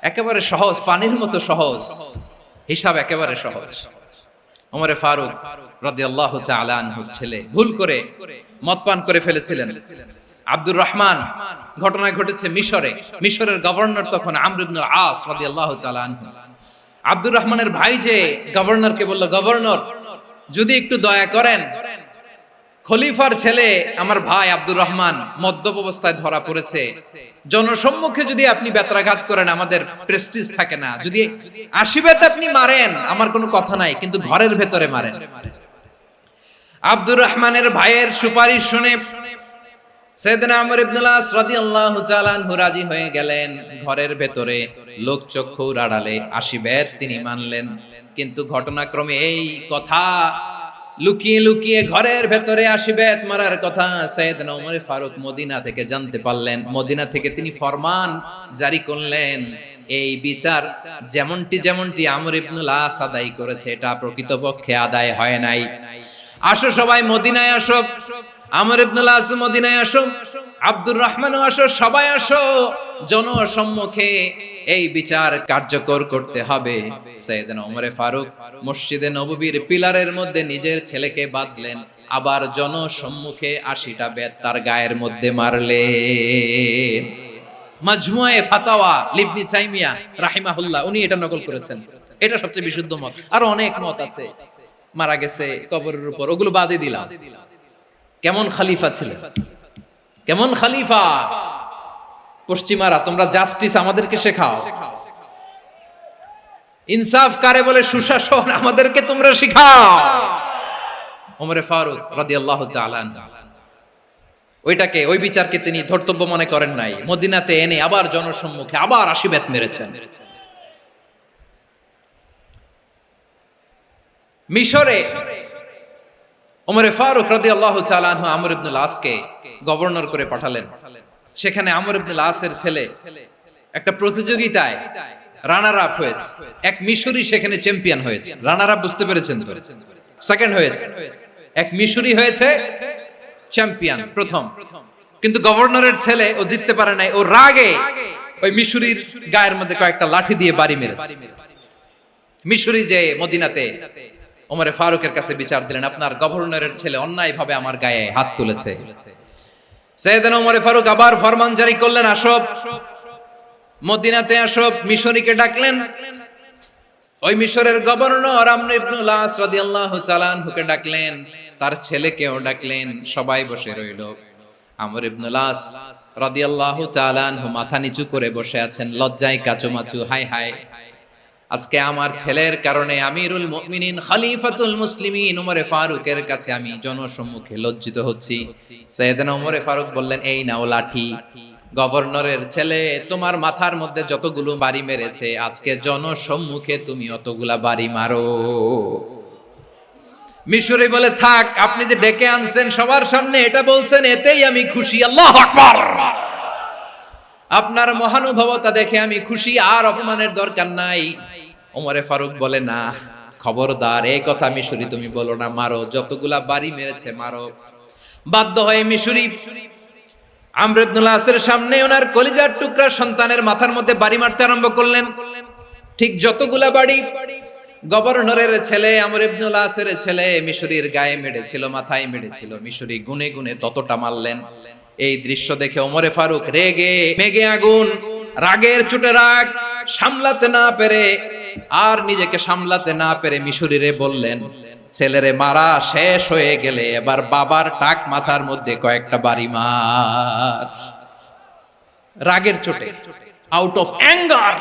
একেবারে সহজ, পানির মতো সহজ হিসাব, একেবারে সহজ। ওমরে ফারুক রাদিয়াল্লাহু তাআলা আনহু ছেলে ভুল করে মদ পান করে ফেলেছিলেন। আব্দুর রহমান, ঘটনা ঘটেছে মিশরে। মিশরের গভর্নর তখন আমর ইবনে আস রাদিয়াল্লাহু তাআলা আনহু। আব্দুর রহমানের ভাই যে গভর্নরকে বলল, গভর্নর যদি একটু দয়া করেন, খলিফার ছেলে আমার ভাই আব্দুর রহমান মদ্যপ অবস্থায় ধরা পড়েছে, জনসম্মুখে যদি আপনি বেত্রাঘাত করেন আমাদের প্রেস্টিজ থাকে না, যদি 80 বেত আপনি মারেন আমার কোনো কথা নাই, কিন্তু ঘরের ভেতরে মারেন। আব্দুর রহমানের ভাইয়ের সুপারিশ শুনে সাইয়েদনা আমর ইবনে আস রাদিয়াল্লাহু তাআলা আনহু রাজি হয়ে গেলেন। ঘরের ভেতরে লোকচক্ষুর আড়ালে 80 বেত তিনি মানলেন। কিন্তু ঘটনাক্রমে এই কথা লুকিয়ে লুকিয়ে ঘরের ভেতরে 80 বেত মারার কথা সাইয়েদনা ওমর ফারুক মদিনা থেকে জানতে পারলেন। মদিনা থেকে তিনি ফরমান জারি করলেন, এই বিচার যেমনটি আমর ইবনে আস আদায় করেছে এটা প্রকৃতপক্ষে আদায় হয় নাই। আসো সবাই মদিনায় আসো, আমর ইবনে আস মদিনায় আসো, আব্দুর রহমানও আসো, সবাই আসো, জনসম্মুখে এই বিচার কার্যকর করতে হবে। সাইয়েদনা ওমর ফারুক মসজিদে নববীর পিলারের মধ্যে নিজের ছেলেকে বাঁধলেন, আবার জনসম্মুখে 80টা বেত তার গায়ের মধ্যে মারলেন। মাজমুয়ে ফাতাওয়া ইবনে তাইমিয়া রাহিমাহুল্লাহ উনি এটা নকল করেছেন। এটা সবচেয়ে বিশুদ্ধ মত, আর অনেক মত আছে। মারা গেছে কবরের উপর, ওগুলো বাদই দিলাম। কেমন খলিফা ছিলেন, কেমন খলিফা! পশ্চিমারা তোমরা জাস্টিস আমাদেরকে শেখাও, ইনসাফ কারে বলে সুশাসন আমাদেরকে তোমরা শেখাও। ওমরে ফারুক রাদিয়াল্লাহু তাআলা ওইটাকে, ওই বিচারকে তিনি ধর্তব্য মনে করেন নাই। মদিনাতে এনে আবার জনসম্মুখে আবার 80 বেত মেরেছেন। মিশরে ওমরে ফারুক রাদিয়াল্লাহু তাআলা আনহু আমর ইবনে আসকে গভর্নর করে পাঠালেন। সেখানে আমর ইবনে আসের ছেলে একটা প্রতিযোগিতায় রানার আপ হয়েছে। এক মিশরি সেখানে চ্যাম্পিয়ন হয়েছে। রানার আপ বুঝতে পেরেছেন তো? সেকেন্ড হয়েছে। এক মিশরি হয়েছে চ্যাম্পিয়ন, প্রথম। কিন্তু গভর্নরের ছেলে ও জিততে পারে নাই। ও রাগে ওই মিশরির গায়ের মধ্যে কয়েকটা লাঠি দিয়ে বাড়ি মেরেছে। মিশরি যে মদিনাতে ওমরে ফারুকের কাছে বিচার দিলেন, আপনার গভর্নরের ছেলে অন্যায়ভাবে আমার গায়ে হাত তুলেছে। সাইয়েদনা ওমর ফারুক আবার ফরমান জারি করলেন, আসো মদিনাতে আসো। মিশরীকে ডাকলেন। ওই মিশরের গভর্নর আমর ইবনে আস রাদিয়াল্লাহু তাআলা আনহুকে ডাকলেন, তার ছেলেকেও ডাকলেন। সবাই বসে রইল। আমর ইবনে আস রাদিয়াল্লাহু তাআলা আনহু মাথা নিচু করে বসে আছেন, লজ্জায় কাচুমাচু। হায় হায়, আজকে আমার ছেলের কারণে আমিরুল মুমিনিন খলিফাতুল মুসলিমিন ওমরে ফারুকের কাছে আমি জনসম্মুখে লজ্জিত হচ্ছি। সাইয়েদনা ওমরে ফারুক বললেন, এই নাও লাঠি। গভর্নরের ছেলে তোমার মাথার মধ্যে যতগুলো বাড়ি মেরেছে, আজকে জনসম্মুখে তুমি অতগুলা বাড়ি মারো। মিশরি বলে, থাক, আপনি যে ডেকে আনছেন সবার সামনে এটা বলছেন, এতেই আমি খুশি। আল্লাহু আকবার! আপনার মহানুভবতা দেখে আমি খুশি, আর অপমানের দরকার নাই। ওমরে ফারুক বলে, না, খবরদার, এই কথা মিশরি তুমি বলো না, মারো, যতগুলা বাড়ি মেরেছে মারো। বাধ্য হয়ে মিশরি আমর ইবনে আসের সামনে ওনার কলিজার টুকরা সন্তানের মাথার মধ্যে বাড়ি মারতে আরম্ভ করলেন। ঠিক যতগুলা বাড়ি গভর্নরের ছেলে আমর ইবনে আসের ছেলে মিশরির গায়ে মেরেছিল, মাথায় মেরেছিল, মিশরি গুনে গুনে ততটা মারলেন। এই দৃশ্য দেখে ওমরে ফারুক রেগে মেগে আগুন, রাগের চোটে রাগ সামলাতে না পেরে, আর নিজেকে সামলাতে না পেরে মিশরিরে বললেন, ছেলেরে মারা শেষ হয়ে গেলে এবার বাবার টাক মাথার মধ্যে কয়েকটা বাড়ি মার। রাগের চোটে, আউট অফ অ্যাঙ্গার,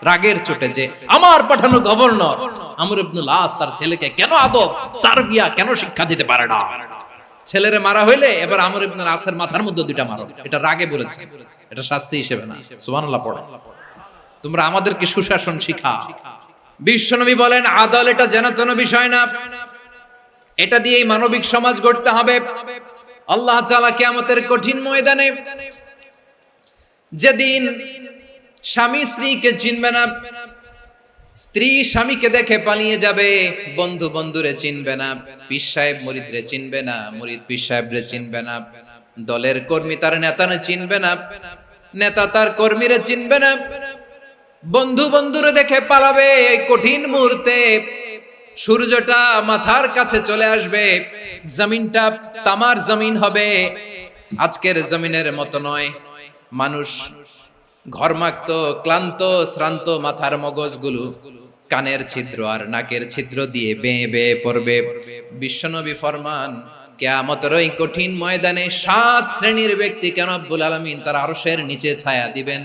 রাগের চোটে, যে আমার পাঠানো গভর্নর আমর ইবনে আস তার ছেলেকে কেন আদব তারবিয়া কেন শিক্ষা দিতে পারে না। ছেলেরে মারা হইলে এবার আমর ইবনে আসের মাথার মধ্যে দুইটা মারো। এটা রাগে বলেছে, এটা শাস্তি হিসেবে না। সুবহানাল্লাহ পড়ে। তোমরা আমাদেরকে সুশাসন শিখাও। বিশ্বনবী বলেন, আদল এটা যেন বিষয় না, এটা দিয়েই মানবিক সমাজ গড়তে হবে। আল্লাহ তাআলা কিয়ামতের কঠিন ময়দানে যেদিন স্বামী স্ত্রীকে চিনবে না, স্ত্রী স্বামীকে দেখে পালিয়ে যাবে, বন্ধু বন্ধুরে চিনবে না, পীর সাহেব মুরিদরে চিনবে না, মুরিদ পীর সাহেবরে চিনবে না, দলের কর্মী তার নেতারে চিনবে না, নেতা তার কর্মীরে চিনবে না, বন্ধু বন্ধুরে দেখে পালাবে। এই কঠিন মুহূর্তে সূর্যটা মাথার কাছে চলে আসবে, জমিনটা তামার জমিন হবে, আজকের জমিনের মতো নয়। মানুষ ঘর্মাক্ত, ক্লান্ত, শ্রান্ত মাথার মগজগুলো কানের ছিদ্র আর নাকের ছিদ্র দিয়ে বেয়ে বেয়ে পড়বে। বিশ্বনবী ফরমান, কিয়ামতের ওই কঠিন ময়দানে 7 শ্রেণীর ব্যক্তিকে রব্বুল আলামিন তার আরশের নিচে ছায়া দিবেন।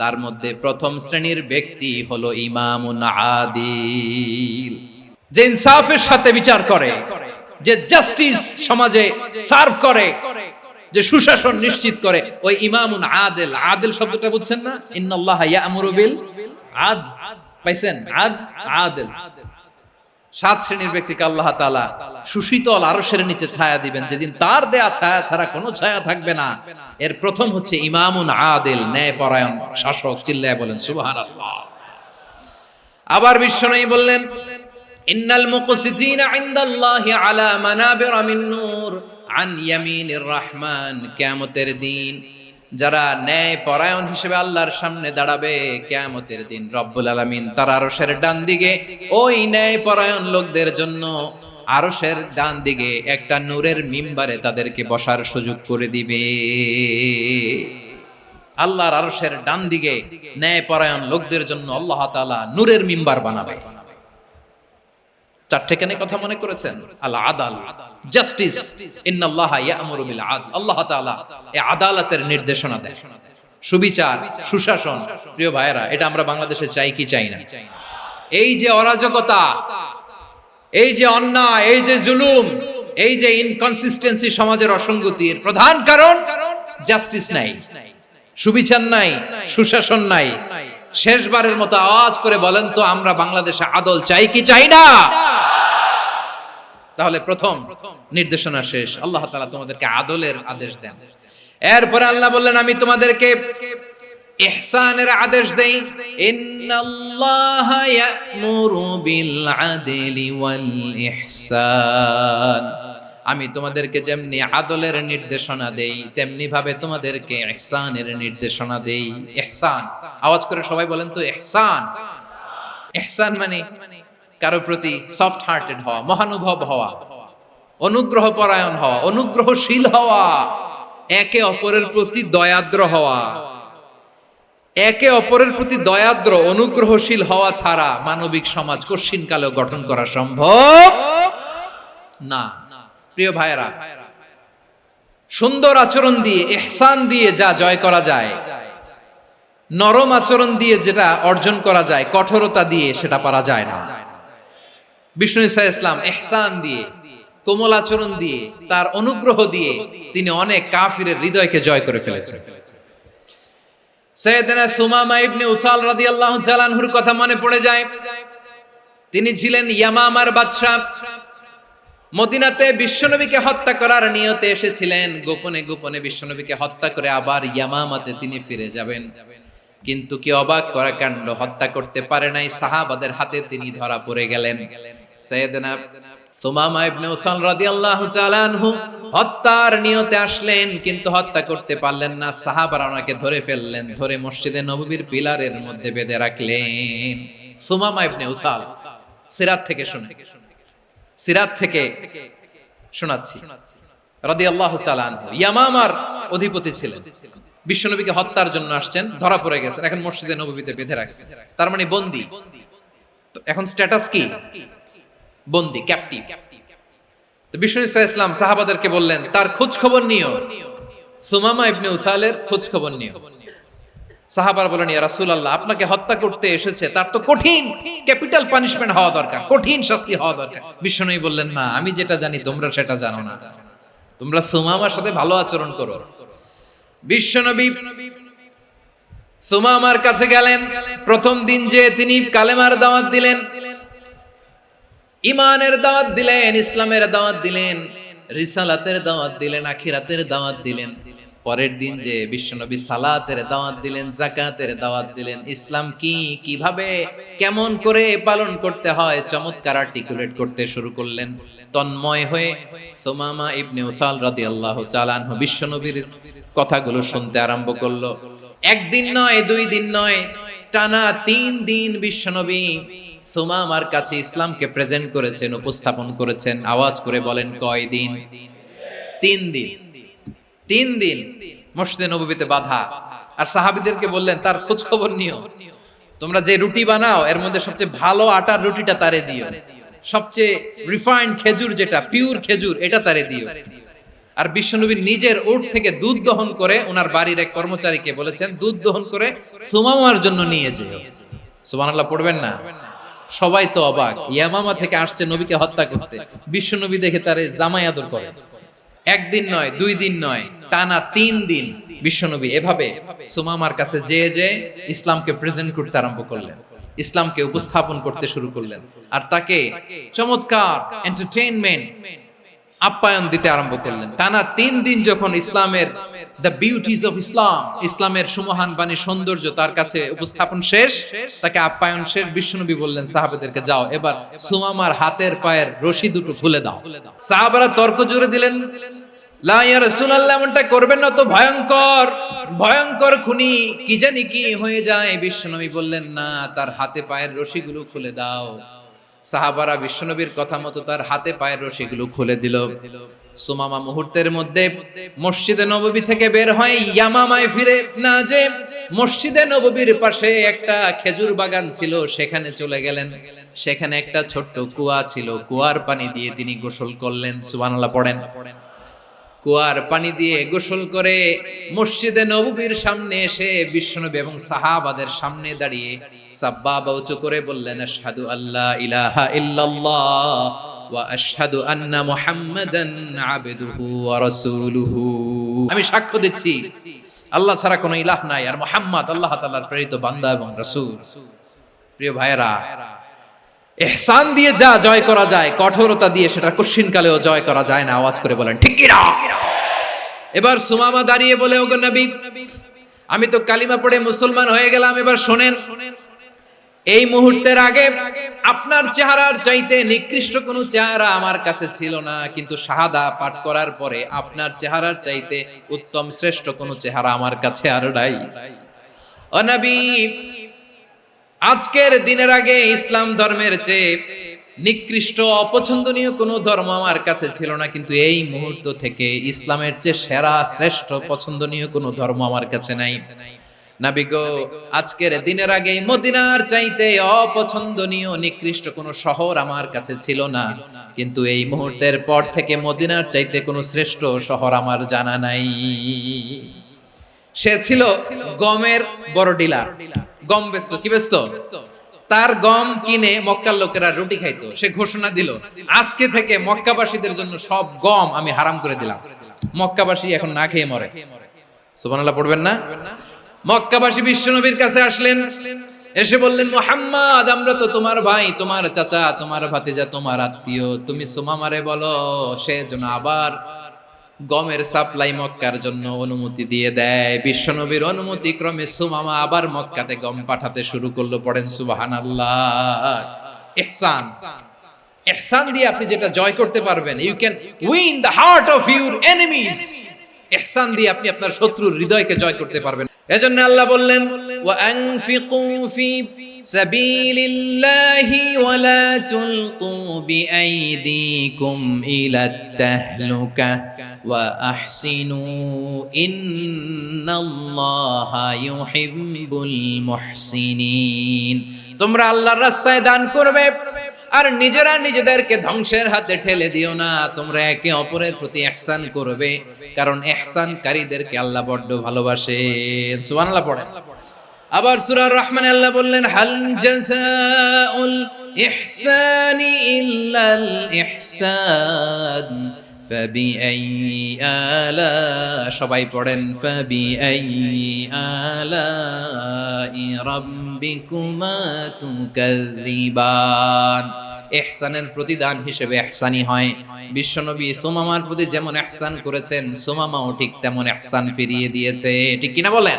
তার মধ্যে প্রথম শ্রেণীর ব্যক্তি হলো ইমামুন আদিল, যে ইনসাফের সাথে বিচার করে, যে জাস্টিস সমাজে সার্ভ করে, যে সুশাসন নিশ্চিত করে, ওই ইমামুন আদিল। আদিল শব্দটা বুঝছেন না? ইন্নাল্লাহা ইয়া'মুরু বিল আদল, পাইছেন? আদিল। 7 শ্রেণীর ব্যক্তিকে আল্লাহ তাআলা সুশীতল আরশের নিচে ছায়া দিবেন, যেদিন তার দেয়া ছায়া ছাড়া কোনো ছায়া থাকবে না। এর প্রথম হচ্ছে ইমামুন আদিল, ন্যায়পরায়ণ শাসক। চিল্লায় বলেন সুবহানাল্লাহ। আবার বিশ্বনবী বললেন, ইন্নাল মুকসিতিনা ইনদাল্লাহি আলা মানাবিরা মিন নূর আন ইয়ামিনির রহমান। কিয়ামতের দিন যারা ন্যায় পরায়ণ হিসেবে আল্লাহর সামনে দাঁড়াবে, কিয়ামতের দিন রব্বুল আলামিন তার আরশের ডান দিকে ওই ন্যায় পরায়ণ লোকদের জন্য আরশের ডান দিকে একটা নূরের মিম্বারে তাদেরকে বসার সুযোগ করে দিবে। আল্লাহর আরশের ডান দিকে ন্যায় পরায়ণ লোকদের জন্য আল্লাহ তাআলা নূরের মিম্বার বানাবে। চারটেখানে কথা মনে করেছেন? আল আদাল, জাস্টিস, ইন্নাল্লাহা ইয়া'মুরু বিল আদল। আল্লাহ তাআলা এই আদালতের নির্দেশনা দেন, সুবিচার, সুশাসন। প্রিয় ভাইয়েরা, এটা আমরা বাংলাদেশে চাই কি চাই না? এই যে অরাজকতা, এই যে অন্যায়, এই যে জুলুম, এই যে ইনকনসিস্টেন্সি সমাজের অসঙ্গতির প্রধান কারণ জাস্টিস নাই, সুবিচার নাই, সুশাসন নাই। শেষবারের মতো আওয়াজ করে বলেন তো, আমরা বাংলাদেশে আদল চাই কি চাই না? তাহলে প্রথম নির্দেশনা শেষ। আল্লাহ তাআলা তোমাদেরকে আদলের আদেশ দেন। এরপরে আল্লাহ বললেন, আমি তোমাদেরকে ইহসানের আদেশ দেই। ইন্নাল্লাহা ইয়া'মুরু বিল আদলি ওয়াল ইহসান। আমি তোমাদেরকে যেমনি আদলের নির্দেশনা দেই, তেমনি ভাবে তোমাদেরকে ইহসানের নির্দেশনা দেই। ইহসান, আওয়াজ করে সবাই বলেন তো ইহসান। ইহসান মানে কারো প্রতি সফট হার্টেড হওয়া, মহানুভব হওয়া, অনুগ্রহ পরায়ণ হওয়া, অনুগ্রহশীল হওয়া, একে অপরের প্রতি দয়াদ্র হওয়া। একে অপরের প্রতি দয়াদ্র, অনুগ্রহশীল হওয়া ছাড়া মানবিক সমাজ কশিনকালেও গঠন করা সম্ভব না। প্রিয় ভাইয়েরা, সুন্দর আচরণ দিয়ে, ইহসান দিয়ে যা জয় করা যায়, নরম আচরণ দিয়ে যেটা অর্জন করা যায়, কঠোরতা দিয়ে সেটা পারা যায় না। বিষ্ণু ঈসা ইসলাম ইহসান দিয়ে, কোমল আচরণ দিয়ে, তার অনুগ্রহ দিয়ে তিনি অনেক কাফিরের হৃদয়কে জয় করে ফেলেছেন। সাইয়েদনা সুমামা ইবনে উসাল রাদিয়াল্লাহু তাআলা আনহুর কথা মনে পড়ে যায়। তিনি ছিলেন ইয়ামামার বাদশা। মদিনাতে বিশ্বনবীকে হত্যা করার নিয়তে এসেছিলেন। গোপনে গোপনে বিশ্বনবীকে হত্যা করে আবার ইয়ামামাতে তিনি ফিরে যাবেন। কিন্তু কি অবাক করা কাণ্ড, হত্যা করতে পারে নাই, সাহাবাদের হাতে তিনি ধরা পড়ে গেলেন। সাইয়েদনা সুমামা ইবনে উসাল রাদিয়াল্লাহু তাআলা আনহু হত্যার নিয়তে আসলেন, কিন্তু হত্যা করতে পারলেন না। সাহাবারা ওনাকে ধরে ফেললেন, ধরে মসজিদে নববীর পিলারের মধ্যে বেঁধে রাখলেন। সুমামা ইবনে উসাল, সিরাত থেকে শুনে, সিরাত থেকে শোনাচ্ছি, রাদিয়াল্লাহু তাআলা আনহু ইয়ামামার অধিপতি ছিলেন। বিশ্বনবীকে হত্যার জন্য আসছেন, ধরা পড়ে গেছেন, এখন মসজিদে নববীতে বেঁধে রাখছেন। তার মানে বন্দী। এখন স্ট্যাটাস কি? বন্দী, ক্যাপটিভ। তো বিষ্ণু ঈসা ইসলাম সাহাবাদেরকে বললেন, তার খোঁজ খবর নিও, সুমামা ইবনে উসালের খোঁজ খবর নিও। সাহাবারা বলেন, ইয়া রাসূলুল্লাহ, আপনাকে হত্যা করতে এসেছে, তার তো কঠিন ক্যাপিটাল পানিশমেন্ট হওয়া দরকার, কঠিন শাস্তি হওয়া দরকার। বিশ্বনবী বললেন, না, আমি যেটা জানি তোমরা সেটা জানো না, তোমরা সুমামার সাথে ভালো আচরণ করো। বিশ্বনবী সুমামার কাছে গেলেন। প্রথম দিন যে তিনি কালেমার দাওয়াত দিলেন, ইমানের দাওয়াত দিলেন, ইসলামের দাওয়াত দিলেন, রিসালাতের দাওয়াত দিলেন, আখিরাতের দাওয়াত দিলেন। পরের দিন যে বিশ্বনবী সালাতের দাওয়াত দিলেন, যাকাতের দাওয়াত দিলেন, ইসলাম কি, কিভাবে, কেমন করে পালন করতে হয় চমৎকার আর্টিকুলেট করতে শুরু করলেন। তন্ময় হয়ে সুমামা ইবনে উসাল রাদিয়াল্লাহু তাআলা আনহু বিশ্বনবীর কথাগুলো শুনতে আরম্ভ করলো। একদিন নয়, 2 দিন নয়, টানা 3 দিন বিশ্বনবী সুমামার কাছে ইসলামকে প্রেজেন্ট করেছেন, উপস্থাপন করেছেন। আওয়াজ করে বলেন, কয় দিন? 3 দিন। 3 দিন মসজিদে নববীতে বাধা। আর সাহাবীদেরকে বললেন, তার খোঁজ খবর নিও, তোমরা যে রুটি বানাও এর মধ্যে সবচেয়ে ভালো আটার রুটিটা তারে দিও, সবচেয়ে রিফাইন্ড খেজুর, যেটা পিওর খেজুর, এটা তারে দিও। আর বিশ্বনবী নিজের উট থেকে দুধ দহন করে ওনার বাড়ির এক কর্মচারীকে বলেছেন, দুধ দহন করে সুমামার জন্য নিয়ে যেও। সুবহানাল্লাহ পড়বেন না? সবাই তো অবাক, ইয়ামামা থেকে আসছে নবীকে হত্যা করতে, বিশ্বনবী দেখে তারে জামাই আদর করে। একদিন নয়, 2 দিন নয়, টানা 3 দিন বিশ্বনবী এভাবে সুমামার কাছে যে ইসলামকে প্রেজেন্ট করতে আরম্ভ করলেন, ইসলামকে উপস্থাপন করতে শুরু করলেন। আর তাকে চমৎকার এন্টারটেইনমেন্ট, আপ্যায়ন দিতে আরম্ভ করলেন। টানা 3 দিন যখন ইসলামের দ্য বিউটিজ অফ ইসলাম, ইসলামের সুমহান বাণী, সৌন্দর্য তার কাছে উপস্থাপন শেষ, তাকে আপ্যায়ন শেষ, বিশ্বনবী বললেন সাহাবাদেরকে, যাও এবার সুমামার হাতের পায়ের রশি দুটো খুলে দাও। সাহাবারা তর্ক জুড়ে দিলেন, লা ইয়া রাসূলুল্লাহ, এমনটা করবেন না, তো ভয়ঙ্কর ভয়ঙ্কর খুনি, কি জানি কি হয়ে যায়। বিশ্বনবী বললেন, না, তার হাতে পায়ের রশিগুলো খুলে দাও। সাহাবারা বিশ্বনবীর কথা মতো তার হাতে পায়ের রশিগুলো খুলে দিল। সুমামা মুহূর্তের মধ্যে মসজিদে নববী থেকে বের হয়, ইয়ামামায় ফিরে না যে মসজিদে নববীর পাশে একটা খেজুর বাগান ছিল, সেখানে চলে গেলেন। সেখানে একটা ছোট্ট কুয়া ছিল, কুয়ার পানি দিয়ে তিনি গোসল করলেন। সুবহানাল্লাহ পড়েন। কুয়ার পানি দিয়ে গোসল করে মসজিদে নববীর সামনে এসে বিশ্বনবী এবং সাহাবাদের সামনে দাঁড়িয়ে সাব্বাবা উঁচু করে বললেন, আশহাদু আল্লা ইলাহা ইল্লাল্লাহ ওয়া আশহাদু আন্না মুহাম্মাদান আবদুহু ওয়া রাসূলুহু। আমি সাক্ষ্য দিচ্ছি আল্লাহ ছাড়া কোনো ইলাহ নাই, আর মুহাম্মদ আল্লাহ তাআলার প্রেরিত বান্দা এবং রাসূল। প্রিয় ভাইয়েরা, ইহসান দিয়ে যা জয় করা যায়, কঠোরতা দিয়ে সেটা কঠিনকালেও জয় করা যায় না। আওয়াজ করে বলেন, ঠিক কি না? এবার সুমামা দাঁড়িয়ে বলে, ওগো নবী, আমি তো কালিমা পড়ে মুসলমান হয়ে গেলাম, এবার শোনেন, এই মুহূর্তের আগে আপনার চেহারার চাইতে নিকৃষ্ট কোনো চেহারা আমার কাছে ছিল না, কিন্তু শাহাদা পাঠ করার পরে আপনার চেহারার চাইতে উত্তম শ্রেষ্ঠ কোনো চেহারা আমার কাছে আর নাই। ও নবী, আজকের দিনের আগে ইসলাম ধর্মের চেয়ে নিকৃষ্ট অপছন্দনীয় কোনো ধর্ম আমার কাছে ছিল না, কিন্তু এই মুহূর্ত থেকে ইসলামের চেয়ে সেরা শ্রেষ্ঠ পছন্দনীয় কোনো ধর্ম আমার কাছে নাই। নবী গো, আজকের দিনের আগে মদিনার চাইতে অপছন্দনীয় নিকৃষ্ট কোনো শহর আমার কাছে ছিল না, কিন্তু এই মুহূর্তের পর থেকে মদিনার চাইতে কোনো শ্রেষ্ঠ শহর আমার জানা নাই। সে ছিল গমের বড় ডিলার, গম বেচতো। কি বেচতো? তার গম কিনে মক্কার লোকেরা রুটি খাইতো। সে ঘোষণা দিল, আজকে থেকে মক্কাবাসীদের জন্য সব গম আমি হারাম করে দিলাম, মক্কাবাসী এখন না খেয়ে মরে। সুবহানাল্লাহ পড়বেন না? মক্কাবাসী বিশ্বনবীর কাছে আসলেন, এসে বললেন, মুহাম্মদ, আমরা তো তোমার ভাই, তোমার চাচা, তোমার ভাতিজা, তোমার আত্মীয়, তুমি সুমামারে বলো সে যেন আবার গমের সাপ্লাই মক্কার জন্য অনুমতি দিয়ে দেয়। বিশ্বনবীর অনুমতি ক্রমে সুমামা আবার মক্কাতে গম পাঠাতে শুরু করলো। পড়েন সুবহানাল্লাহ। ইহসান, ইহসান দিয়ে আপনি যেটা জয় করতে পারবেন, you can win the heart of your enemies. ইহসান দিয়ে আপনি আপনার শত্রুর হৃদয়কে জয় করতে পারবেন। এজন্য আল্লাহ বললেন, ওয়া আনফিকু ফি সাবিলিল্লাহি ওয়া লা তুলকু বিআইদিকুম ইলাত তাহলুকা ওয়া আহসিনু ইন্নাল্লাহা ইউহিব্বুল মুহসিনিন। তোমরা আল্লাহর রাস্তায় দান করবে আর নিজেরা নিজেদেরকে ধ্বংসের হাতে ঠেলে দিও না। তোমরা একে অপরের প্রতি ইহসান করবে, কারণ ইহসানকারীদেরকে আল্লাহ বড় ভালোবাসেন। সুবহানাল্লাহ পড়েন। আবার সূরা রহমানে আল্লাহ বললেন, হাল জাযাউল ইহসানি ইল্লাল ইহসান ফাবিআইয়ি আলা, সবাই পড়েন, ফাবিআইয়ি আলাই রাব্বিকুমা তুকাযযিবান। ইহসানের প্রতিদান হিসেবে ইহসানি হয়। বিশ্বনবী সুমামার প্রতি যেমন ইহসান করেছেন, সুমামাও ঠিক তেমন ইহসান ফিরিয়ে দিয়েছে। ঠিক কিনা বলেন?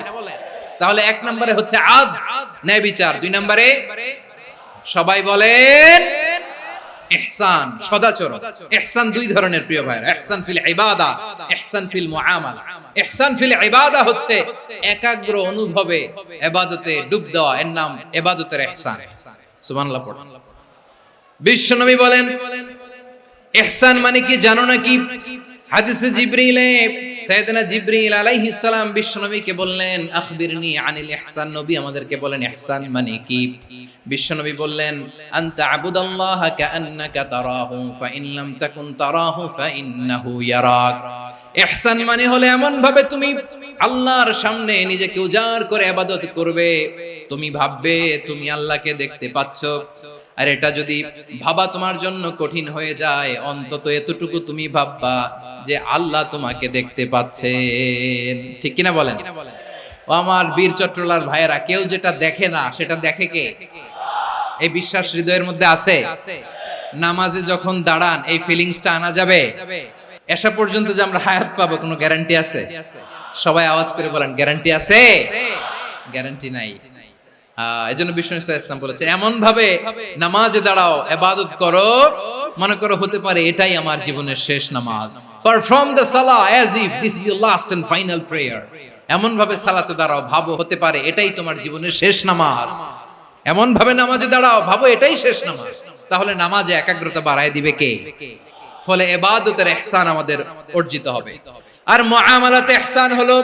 তাহলে এক নম্বরে হচ্ছে আদ, ন্যায় বিচার। দুই নম্বরে সবাই বলেন ইহসান, সদাচরণ। ইহসান দুই ধরনের প্রিয় ভাইরা, ইহসান ফিল ইবাদা, ইহসান ফিল মুআমালা। ইহসান ফিল ইবাদা হচ্ছে একাগ্র অনুভবে ইবাদতে ডুব দেওয়া, এর নাম ইবাদতের ইহসান। সুবহানাল্লাহ পড়ুন। বিশ্বনবী বলেন ইহসান মানে কি জানো নাকি? হাদিসে জিবরিলে সাইয়েদনা জিবরিল আলাইহিস সালাম বিশ্বনবীকে বললেন আখবিরনি আনিল ইহসান। নবী আমাদেরকে বলেন ইহসান মানে কি? বিশ্বনবী বললেন আনতা আবুদাল্লাহা কাআন্নাকা তারাহু ফাইন লাম তাকুন তারাহু ফাইন্নাহু ইয়ারাক। ইহসান মানে হলো এমন ভাবে তুমি আল্লাহর সামনে নিজেকে উজাড় করে ইবাদত করবে, তুমি ভাববে তুমি আল্লাহকে দেখতে পাচ্ছ। আর এটা যদি ভাবা তোমার জন্য কঠিন হয়ে যায়, অন্তত এতটুকু তুমি ভাববা যে আল্লাহ তোমাকে দেখতে পাচ্ছেন। ঠিক কিনা বলেন? ও আমার বীর চট্টলার ভাইয়েরা, কেউ যেটা দেখে না সেটা দেখে কে? এই বিশ্বাস হৃদয়ের মধ্যে আছে? নামাজে যখন দাঁড়ান এই ফিলিংসটা আনা যাবে? এসা পর্যন্ত যে আমরা হায়াত পাবো কোনো গ্যারান্টি আছে? সবাই আওয়াজ করে বলেন গ্যারান্টি আছে? গ্যারান্টি নাই। এজন্য বিষ্ণু ইসলাম বলেছে এমন ভাবে নামাজে দাঁড়াও, ইবাদত করো, মনে করো হতে পারে এটাই আমার জীবনের শেষ নামাজ। পারফর্ম দ্য সালাহ as if this is your last and final prayer. এমন ভাবে সালাতে দাঁড়াও, ভাবো হতে পারে এটাই তোমার জীবনের শেষ নামাজ। এমন ভাবে নামাজে দাঁড়াও, ভাবো এটাই শেষ নামাজ। তাহলে নামাজে একাগ্রতা বাড়ায় দিবে কে? ফলে ইবাদতের ইহসান আমাদের অর্জিত হবে। আর মুআমালাতে ইহসান হলো,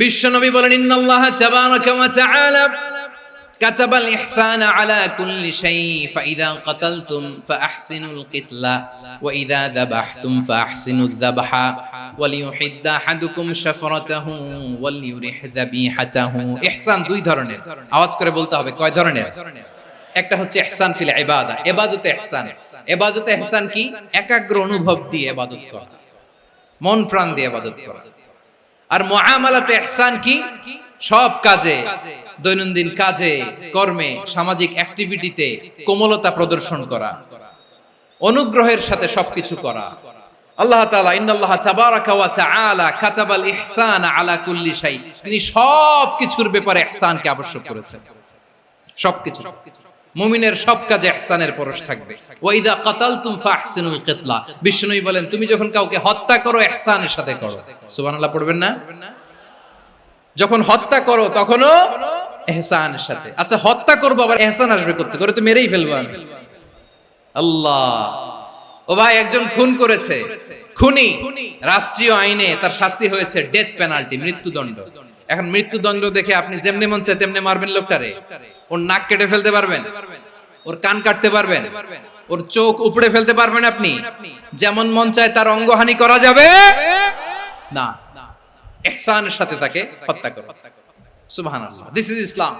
বিশ্বনবী বলেন ইন্নাল্লাহা তাবারাকা ওয়া তাআলা কাতাবাল ইহসানা আলা কুল্লি শাই ফাইদা কাতালতুম ফাআহসিনুল কিতলা ওয়া ইযা যাবাহতুম ফাআহসিনুয যাবহা ওয়ালিয়ুহিদ্দা আহাদুকুম শাফরাতাহু ওয়ালিয়ুরিহ যাবিহাতাহু। ইহসান দুই ধরনের, আওয়াজ করে বলতে হবে কয় ধরনের? একটা হচ্ছে ইহসান ফিল ইবাদা, ইবাদতে ইহসান। ইবাদতে ইহসান কি? একাগ্র অনুভব দিয়ে ইবাদত করা, মন প্রাণ দিয়ে ইবাদত করা। আর মুআমালাতে ইহসান কি? সব কাজে, দৈনন্দিন কাজে, কর্মে, সামাজিক অ্যাক্টিভিটিতে কোমলতা প্রদর্শন করা, অনুগ্রহের সাথে সবকিছু করা। আল্লাহ তাআলা ইন্নাল্লাহা তাবারাকা ওয়া তাআলা কাতাবাল ইহসানা আলা কুল্লি শাই, তিনি সবকিছুর ব্যাপারে ইহসানকে আবশ্যক করেছেন। সবকিছু, মুমিনের সব কাজে ইহসানের পরশ থাকবে। ওয়া ইযা কাতালতুম ফাহসিনুল কিতলা, বিষ্ণুই বলেন তুমি যখন কাউকে হত্যা করো ইহসানের সাথে করো। সুবহানাল্লাহ পড়বেন না? যখন হত্যা করো তখনও ইহসানের সাথে। আচ্ছা হত্যা করবো আবার ইহসান আসবে করতে, করে তো মেরেই ফেলবো আমি। আল্লাহ, ও ভাই একজন খুন করেছে, খুনি, রাষ্ট্রীয় আইনে তার শাস্তি হয়েছে ডেথ পেনাল্টি, মৃত্যুদণ্ড। এখন মৃত্যুদণ্ড দেখে আপনি যেমনি মন চায় তেমনি মারবেন লোকটারে? ওর নাক কেটে ফেলতে পারবেন? ওর কান কাটতে পারবেন? ওর চোখ উপড়ে ফেলতে পারবেন আপনি? যেমন মন চায় তার অঙ্গহানি করা যাবে না। ইহসানের সাথে তাকে হত্যা করো। সুবহানাল্লাহ, this is Islam,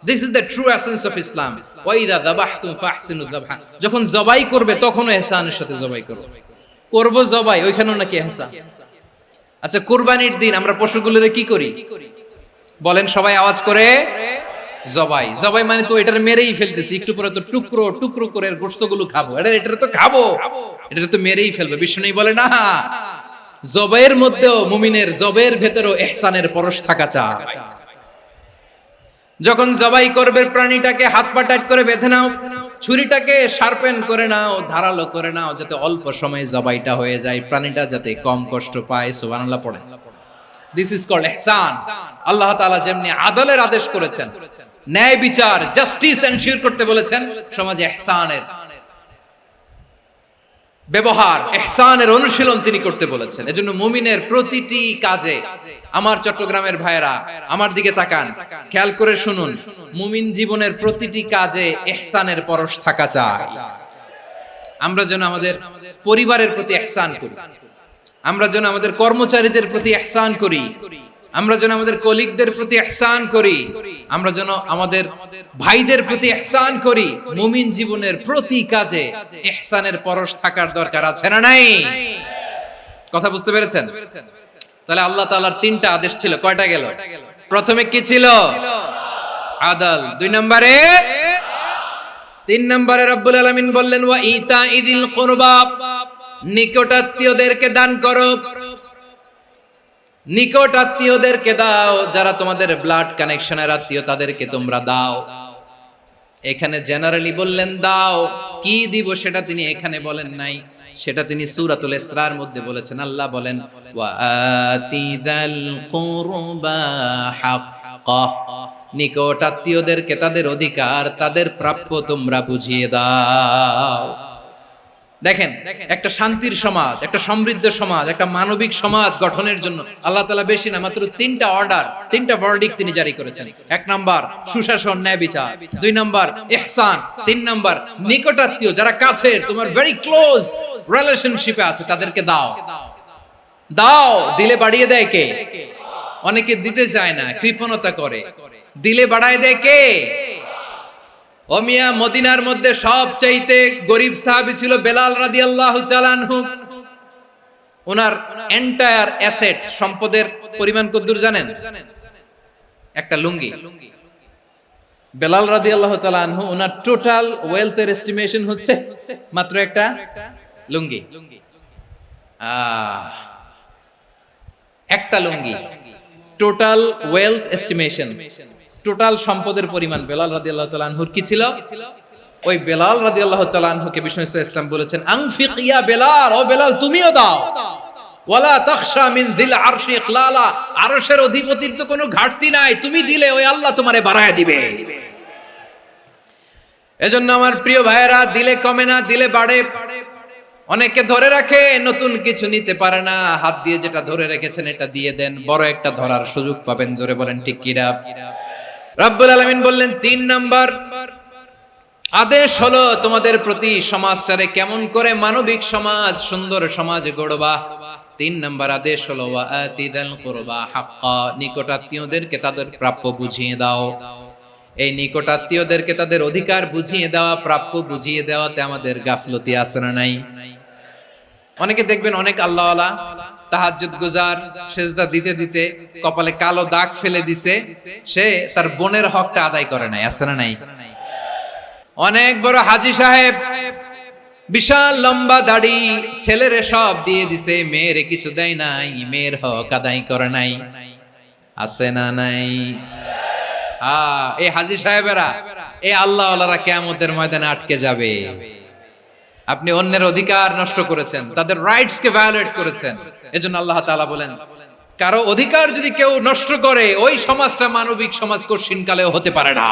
this is the true essence of Islam. ওয়া ইযা যাবাহতুম ফাহসিনুয যাবহা, যখন জবাই করবে তখনও ইহসানের সাথে জবাই করো। করব জবাই, ওইখানেও নাকি ইহসান। আচ্ছা কুরবানির দিন আমরা পশুগুলোরে কি করি বলেন সবাই আওয়াজ করে? জবাই। জবাই মানে তো এটার মেরেই ফেলতেছি, একটু পরে তো টুকরো টুকরো করে গোশতগুলো খাবো, এটা তো খাবো, এটা তো মেরেই ফেলবে। বিষ্ণু বলে না, জবাইয়ের মধ্যেও মুমিনের জবের ভেতরেও ইহসানের পরশ থাকা চাই। যখন জবাই করবে প্রাণীটাকে হাত পা টাইট করে বেঁধে নাও, ছুরিটাকে শার্পেন করে নাও, ধারালো করে নাও, যাতে অল্প সময়ে জবাইটা হয়ে যায়, প্রাণীটা যাতে কম কষ্ট পায়। সুবহানাল্লাহ পড়ে। দিস ইজ কল্ড ইহসান। আল্লাহ তাআলা যেমনি আদলের আদেশ করেছেন, ন্যায় বিচার, জাস্টিস এনশিওর করতে বলেছেন, সমাজে ইহসানের ব্যবহার, ইহসানের অনুশীলন তিনি করতে বলেছেন। এজন্য মুমিনের প্রতিটি কাজে, আমার চট্টগ্রামের ভাইয়েরা আমার দিকে তাকান, খেয়াল করে শুনুন, মুমিন জীবনের প্রতিটি কাজে ইহসানের পরশ থাকা চাই। আমরা যেন আমাদের পরিবারের প্রতি ইহসান করি, আমরা যেন আমাদের কর্মচারীদের প্রতি ইহসান করি, আমরা যেন আমাদের কলিগদের প্রতি ইহসান করি, আমরা যেন আমাদের ভাইদের প্রতি ইহসান করি। মুমিন জীবনের প্রতি কাজে ইহসানের পরশ থাকার দরকার আছে না নাই? কথা বুঝতে পেরেছেন? তাহলে আল্লাহ তাআলার তিনটা আদেশ ছিল, কয়টা গেল? প্রথমে কি ছিল? আদল। দুই নম্বরে তিন নম্বরে রব্বুল আলামিন বললেন ওয়া ইতা ইদিল কুরবা, নিকটাত্মীয়দেরকে দান করো। নিকট আত্মীয়দেরকে দাও, যারা তোমাদের ব্লাড কানেকশনের আত্মীয় তাদেরকে তোমরা দাও। এখানে জেনারেলি বললেন দাও, কি দিব সেটা তিনি এখানে বলেন নাই, সেটা তিনি সূরাতুল ইসরার মধ্যে বলেছেন। আল্লাহ বলেন ওয়া আতিযাল কুরবা হাক্কাহ, নিকট আত্মীয়দেরকে তাদের অধিকার, তাদের প্রাপ্য তোমরা বুঝিয়ে দাও। দেখেন, একটা শান্তির সমাজ, একটা সমৃদ্ধ সমাজ, একটা মানবিক সমাজ গঠনের জন্য আল্লাহ তাআলা বেশি না, মাত্র তিনটা অর্ডার, তিনটা ভার্ডিক্ট তিনি জারি করেছেন। এক নাম্বার সুশাসন, ন্যায় বিচার। দুই নাম্বার ইহসান। তিন নাম্বার নিকটাত্মীয়, যারা কাছের, তোমার ভেরি ক্লোজ রিলেশনশিপে আছে, তাদেরকে দাও। দাও, দিলে বাড়িয়ে দেয় কে? অনেকে দিতে চায় না, কৃপণতা করে। দিলে বাড়ায় দেয় কে? ও মিয়া, মদিনার মধ্যে সবচাইতে গরিব সাহাবী ছিল বেলাল রাদিয়াল্লাহু তাআলা আনহু। ওনার এন্টায়ার অ্যাসেট, সম্পদের পরিমাণ কতদূর জানেন? একটা লুঙ্গি। বেলাল রাদিয়াল্লাহু তাআলা আনহু, ওনার টোটাল ওয়েলথের এস্টিমেশন হচ্ছে মাত্র একটা লুঙ্গি। একটা লুঙ্গি, টোটাল ওয়েলথ এস্টিমেশন, টোটাল সম্পদের পরিমাণ বেলাল রাদিয়াল্লাহু তাআলা আনহুর কি ছিল? ওই বেলাল রাদিয়াল্লাহু তাআলা আনহুকে বিষ্ণু ইসলাম বলেছেন আনফিক ইয়া বেলাল, ও বেলাল তুমিও দাও। ওয়ালা তাখশা মিন যিল আরশি ইখলালা, আরশের অধিপতির তো কোনো ঘাটতি নাই, তুমি দিলে ওই আল্লাহ তোমারে বাড়ায় দিবে। এজন্য আমার প্রিয় ভাইয়েরা, দিলে কমে না, দিলে বাড়ে। অনেকে ধরে রাখে, নতুন কিছু নিতে পারে না, হাত দিয়ে যেটা ধরে রেখেছেন এটা দিয়ে দেন, বড় একটা ধরার সুযোগ পাবেন। জোরে বলেন ঠিক কিনা? রব্বুল আলামিন বললেন ৩ নাম্বার আদেশ হলো তোমাদের প্রতি সমাজটারে কেমন করে মানবিক সমাজ, সুন্দর সমাজ গড়বা। ৩ নাম্বার আদেশ হলো ওয়া আতিদাল কুরবা হাক্কা, নিকটাত্মীয়দেরকে তাদের প্রাপ্য বুঝিয়ে দাও। এই নিকটাত্মীয়দেরকে তাদের অধিকার বুঝিয়ে দেওয়া, প্রাপ্য বুঝিয়ে দেওয়াতে আমাদের গাফলতি আছে না নাই? অনেকে দেখবেন অনেক আল্লাহওয়ালা, তাহাজ্জুদ গুজার, সেজদা দিতে দিতে কপালে কালো দাগ ফেলে দিছে, সে তার বোনের হকটা আদায় করে নাই। আছে না নাই? অনেক বড় হাজী সাহেব, বিশাল লম্বা দাড়ি, ছেলেরে সব দিয়ে দিছে, মেয়েরে কিছু দেয় নাই, মেয়ের হক আদায় করে নাই। আছে না নাই? এই হাজী সাহেবেরা, এই আল্লাহওয়ালারা কিয়ামতের ময়দানে আটকে যাবে। আপনি অন্যের অধিকার নষ্ট করেছেন, তাদের রাইটস কে ভায়োলেট করেছেন। এজন্য আল্লাহ তাআলা বলেন, কারো অধিকার যদি কেউ নষ্ট করে, ওই সমাজটা মানবিক সমাজ কঠিন কালেও হতে পারে না।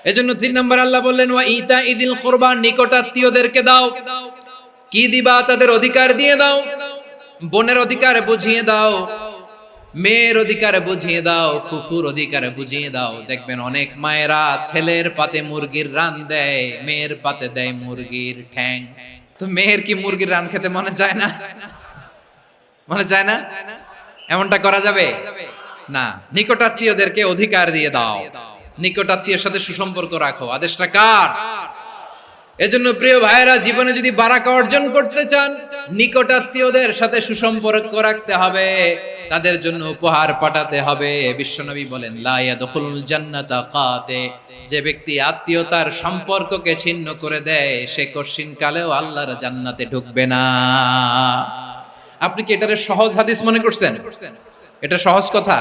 এজন্য ৩ নম্বর আল্লাহ বললেন ওয়া ইতা ইদিল কুরবা, নিকটাত্মীয়দেরকে দাও। কি দিবা? তাদের অধিকার দিয়ে দাও। বোনের অধিকার বুঝিয়ে দাও, মেয়ের অধিকার বুঝিয়ে দাও, ফুফুর অধিকার বুঝিয়ে দাও। দেখবেন অনেক মায়েরা ছেলের পাতে মুরগির রান দেয়, মেয়ের পাতে দেয় মুরগির ঠ্যাং। তো মেয়ের কি মুরগির রান খেতে মনে চায় না? মনে চায় না? এমনটা করা যাবে না। নিকটাত্মীয়দেরকে অধিকার দিয়ে দাও, নিকটাত্মীয়ের সাথে সুসম্পর্ক রাখো। আদেশটা কার? এজন্য প্রিয় ভাইয়েরা, জীবনে যদি বারাকা অর্জন করতে চান, নিকটাত্মীয়দের সাথে সুসম্পর্ক রাখতে হবে, তাদের জন্য উপহার পাঠাতে হবে। বিশ্বনবী বলেন লা ইয়াদখুলুল জান্নাতা কাতে, যে ব্যক্তি আত্মীয়তার সম্পর্ককে ছিন্ন করে দেয়, সে কঠিন কালেও আল্লাহর জান্নাতে ঢুকবে না। আপনি কি এটারে সহজ হাদিস মনে করছেন? এটা সহজ কথা?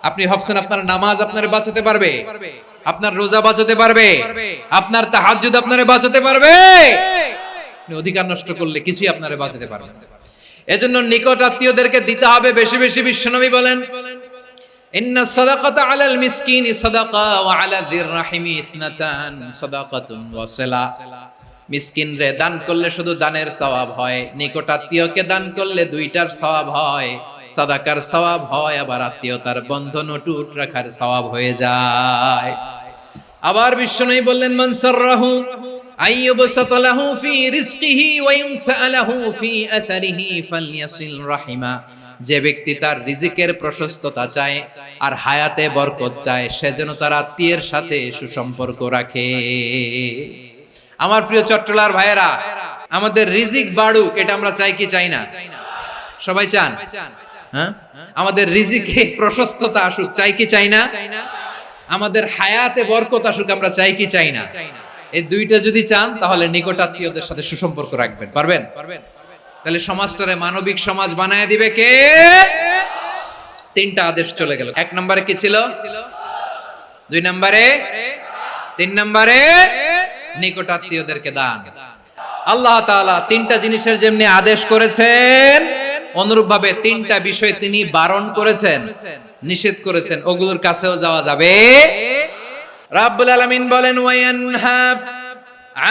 আপনি ভাবছেন আপনার নামাজ আপনারে বাঁচাতে পারবে, আপনার রোজা বাঁচাতে পারবে, আপনার তাহাজ্জুদ আপনারে বাঁচাতে পারবে? অধিকার নষ্ট করলে কিছুই আপনারে বাঁচাতে পারবে না। এজন্য নিকট আত্মীয়দেরকে দিতে হবে বেশি বেশি। বিশ্বনবী বলেন ইন্না সাদাকাতা আলাল মিসকিনি সাদাকা ওয়া আলা যির রাহিমি ইসনাতান সাদাকাতুন ওয়া সিলা। মিসকিন রে দান করলে শুধু দানের সওয়াব হয়, নিকট আত্মীয়কে দান করলে দুইটার সওয়াব হয়, সাদাকার সওয়াব হয়, আবার আত্মীয়তার বন্ধন অটুট রাখার সওয়াব হয়ে যায়। আবার বিশ্বনবী বললেন মান সাররাহু আইয়ুবসাতা লাহু ফি রিজকিহি ওয়া ইনসালাহু ফি আসারিহি ফালইয়াসিল রাহিমা। যে ব্যক্তি তার রিজিকের প্রশস্ততা চায় আর হায়াতে বরকত চায়, সে যেন তার আত্মীয়ের সাথে সুসম্পর্ক রাখে। আমার প্রিয় চট্টলার ভাইয়েরা, আমাদের রিজিক বাড়ুক, এটা আমরা চাই কি চাই না? সবাই চান? হ্যাঁ, আমাদের রিজিকে প্রশস্ততা আসুক, চাই কি চাই না? আমাদের হায়াতে বরকত আসুক, আমরা চাই কি চাই না? এই দুইটা যদি চান তাহলে নিকটাত্মীয়দের সাথে সুসম্পর্ক রাখবেন। পারবেন? তাহলে সমাজটারে মানবিক সমাজ বানায় দিবে কে? তিনটা আদেশ চলে গেল। 1 নম্বরে কি ছিল? 2 নম্বরে, 3 নম্বরে নিকটাত্মীয়দেরকে দান। আল্লাহ তাআলা তিনটা জিনিসের যেমনি আদেশ করেছেন, অনুরূপভাবে তিনটা বিষয় তিনি বারণ করেছেন, নিষেধ করেছেন। ওগুলোর কাছেও যাওয়া যাবে। রাব্বুল আলামিন বলেন, ওয়ায়ানহা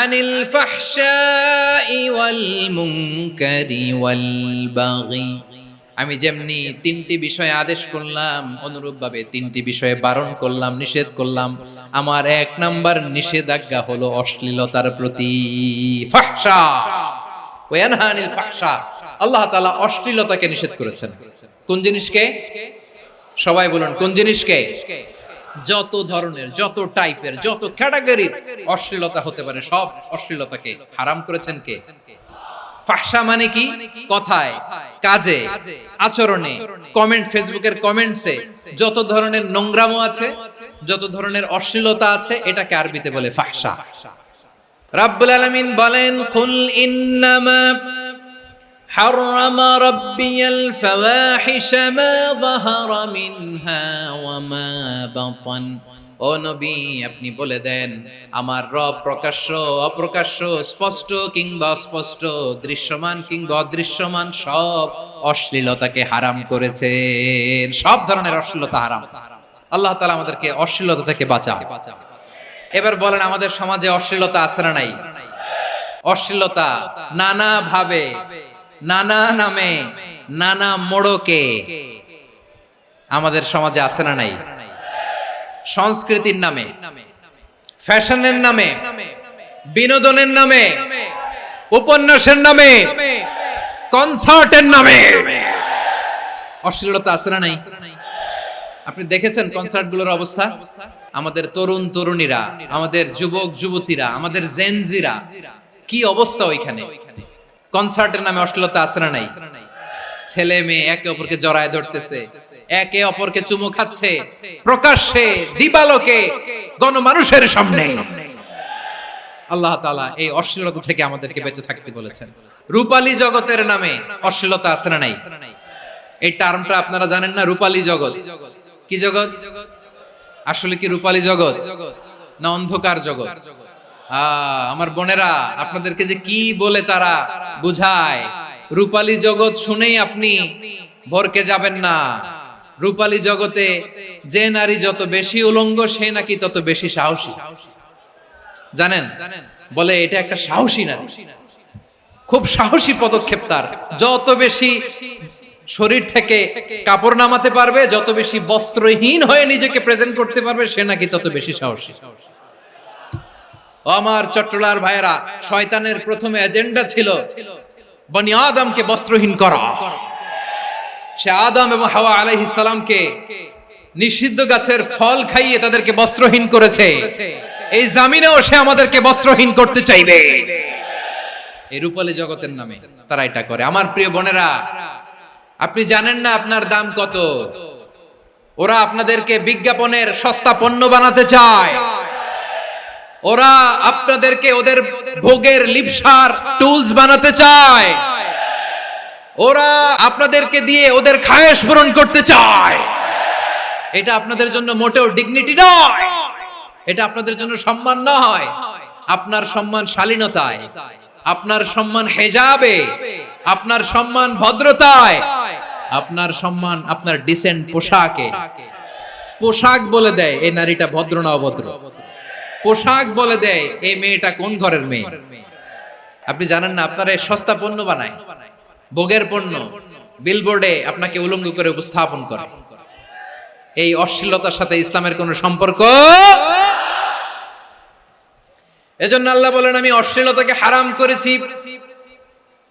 আনিল ফাহশাই ওয়াল মুনকারি ওয়াল বাগি। আমি যেমনি তিনটি বিষয়ে আদেশ করলাম, অনুরূপভাবে তিনটি বিষয়ে বারণ করলাম, নিষেধ করলাম। আমার 1 নাম্বার নিষেধাজ্ঞা হলো অশ্লীলতার প্রতি। ফাহশা, ওয়ায়ানহা আনিল ফাহশা, আল্লাহ তাআলা অশ্লীলতাকে নিষেধ করেছেন। কোন জিনিসকে? সবাই বলুন, কোন জিনিসকে? যত ধরনের, যত টাইপের, যত ক্যাটাগরির অশ্লীলতা হতে পারে সব অশ্লীলতাকে হারাম করেছেন কে? ফাহশা মানে কি? কথায়, কাজে, আচরণে, কমেন্ট, ফেসবুকের কমেন্টসে যত ধরনের নোংরামো আছে, যত ধরনের অশ্লীলতা আছে, এটাকে আরবিতে বলে ফাহশা। রাব্বুল আলামিন বলেন, কুল ইন্নামা حرم ربي الفواحش ما ظهر منها وما بطن। ও নবী, আপনি বলে দেন, আমার রব প্রকাশ্য, অপ্রকাশ্য, স্পষ্ট কিংবা অস্পষ্ট, দৃশ্যমান কিংবা অদৃশ্যমান সব অশ্লীলতাকে হারাম করেছেন। সব ধরনের অশ্লীলতা হারাম। আল্লাহ তাআলা আমাদেরকে অশ্লীলতা থেকে বাঁচান। এবার বলেন, আমাদের সমাজে অশ্লীলতা আছে না নাই? অশ্লীলতা নানা ভাবে, নানা নামে, নানা মোড়কে আমাদের সমাজে আছে না নাই? সংস্কৃতির নামে, ফ্যাশনের নামে, বিনোদনের নামে, উপন্যাসের নামে, কনসার্টের নামে অশ্লীলতা আছে না নাই? আপনি দেখেছেন কনসার্টগুলোর অবস্থা? আমাদের তরুণ তরুণীরা, আমাদের যুবক যুবতীরা, আমাদের জেনজিরা, কি অবস্থা ওইখানে? কনসার্টের নামে অশ্লীলতা আছে না নাই? ছেলে মেয়ে একে অপরকে জড়ায় ধরতেছে, একে অপরকে চুমু খাচ্ছে, প্রকাশ্যে, দিবালোকে, গণমানুষের সামনে। আল্লাহ তাআলা এই অশ্লীলতা থেকে আমাদেরকে বেঁচে থাকতে বলেছেন। রূপালী জগতের নামে অশ্লীলতা আছে না নাই? এই টার্মটা আপনারা জানেন না? রূপালী জগৎ কি জগৎ? আসলে কি রূপালী জগৎ না অন্ধকার জগৎ? আমার বোনেরা, আপনাদেরকে যে কি বলে তারা বুঝায়, রূপালী জগৎ শুনেই আপনি ভরকে যাবেন না। রূপালী জগতে যে নারী যত বেশি উলঙ্গ, সে নাকি তত বেশি সাহসী। জানেন? বলে এটা একটা সাহসী নারী, খুব সাহসী পদক্ষেপ তার। যত বেশি শরীর থেকে কাপড় নামাতে পারবে, যত বেশি বস্ত্রহীন হয়ে নিজেকে প্রেজেন্ট করতে পারবে, সে নাকি তত বেশি সাহসী। আমার চট্টলার ভাইয়েরা, শয়তানের প্রথম এজেন্ডা ছিল বনি আদমকে বস্ত্রহীন করা। সে আদম এবং হাওয়া আলাইহিস সালামকে নিষিদ্ধ গাছের ফল খাইয়ে তাদেরকে বস্ত্রহীন করেছে। এই জামিনেও সে আমাদেরকে বস্ত্রহীন করতে চাইবে। এই রূপালী জগতের নামে তারা এটা করে। আমার প্রিয় বোনেরা, আপনি জানেন না আপনার দাম কত। ওরা আপনাদেরকে বিজ্ঞাপনের সস্তা পণ্য বানাতে চায়। ওরা আপনাদেরকে ওদের ভোগের লিপসার টুলস বানাতে চায়। ওরা আপনাদেরকে দিয়ে ওদের খায়েশ পূরণ করতে চায়। এটা আপনাদের জন্য মোটেও ডিগনিটি নয়, এটা আপনাদের জন্য সম্মান নয়। আপনার সম্মান শালীনতায়, আপনার সম্মান হেজাবে, আপনার সম্মান ভদ্রতায়, আপনার সম্মান আপনার ডিসেন্ট পোশাকে। পোশাক বলে দেয় এই নারীটা ভদ্র না অভদ্র। পোশাক বলে দেয় এই মেয়েটা কোন ঘরের মেয়ে। আপনি জানেন না, আপনারা সস্তা পণ্য বানায়, ভোগের পণ্য, বিলবোর্ডে আপনাকে উলঙ্গ করে উপস্থাপন করে। এই অশ্লীলতার সাথে ইসলামের কোনো সম্পর্ক। এজন্য আল্লাহ বলেন, আমি অশ্লীলতাকে হারাম করেছি।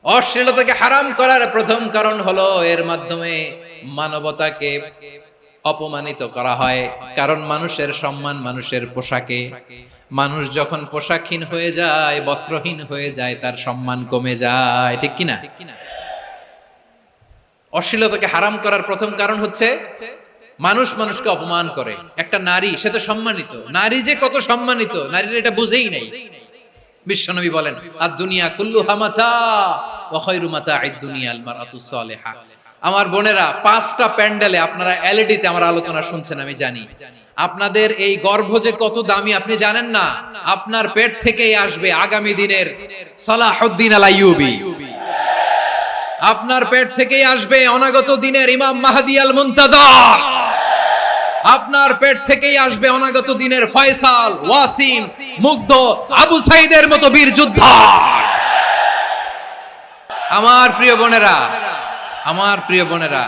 অশ্লীলতাকে হারাম করার প্রথম কারণ হলো এর মাধ্যমে মানবতাকে অপমানিত করা হয়। কারণ মানুষের সম্মান মানুষের পোশাকে। মানুষ যখন পোশাকহীন হয়ে যায়, বস্ত্রহীন হয়ে যায়, তার সম্মান কমে যায়। ঠিক কিনা? অশ্লীলতাকে হারাম করার প্রথম কারণ হচ্ছে মানুষ মানুষকে অপমান করে। একটা নারী, সে তো সম্মানিত, নারী যে কত সম্মানিত নারীর এটা বুঝেই নাই। বিশ্বনবী বলেন আদ-দুনিয়া কুল্লুহা মাতা ওয়া খায়রু মাতা'আদ দুনিয়া আল মারআতুস সালিহা। আমার বোনেরা, 5টা প্যান্ডেলে আপনারা এলইডিতে আমার আলোচনা শুনছেন আমি জানি। আপনাদের এই গর্ভ যে কত দামি আপনি জানেন না। আপনার পেট থেকেই আসবে আগামী দিনের সালাহুদ্দিন আল আইয়ুবী। আপনার পেট থেকেই আসবে অনাগত দিনের ইমাম মাহদী আল মুনতাযর। আপনার পেট থেকেই আসবে অনাগত দিনের ফয়সাল, ওয়াসিম, মুগ্ধ, আবু সাইদের মতো বীর যোদ্ধা। আমার প্রিয় বোনেরা, আমার প্রিয় বোনেরা,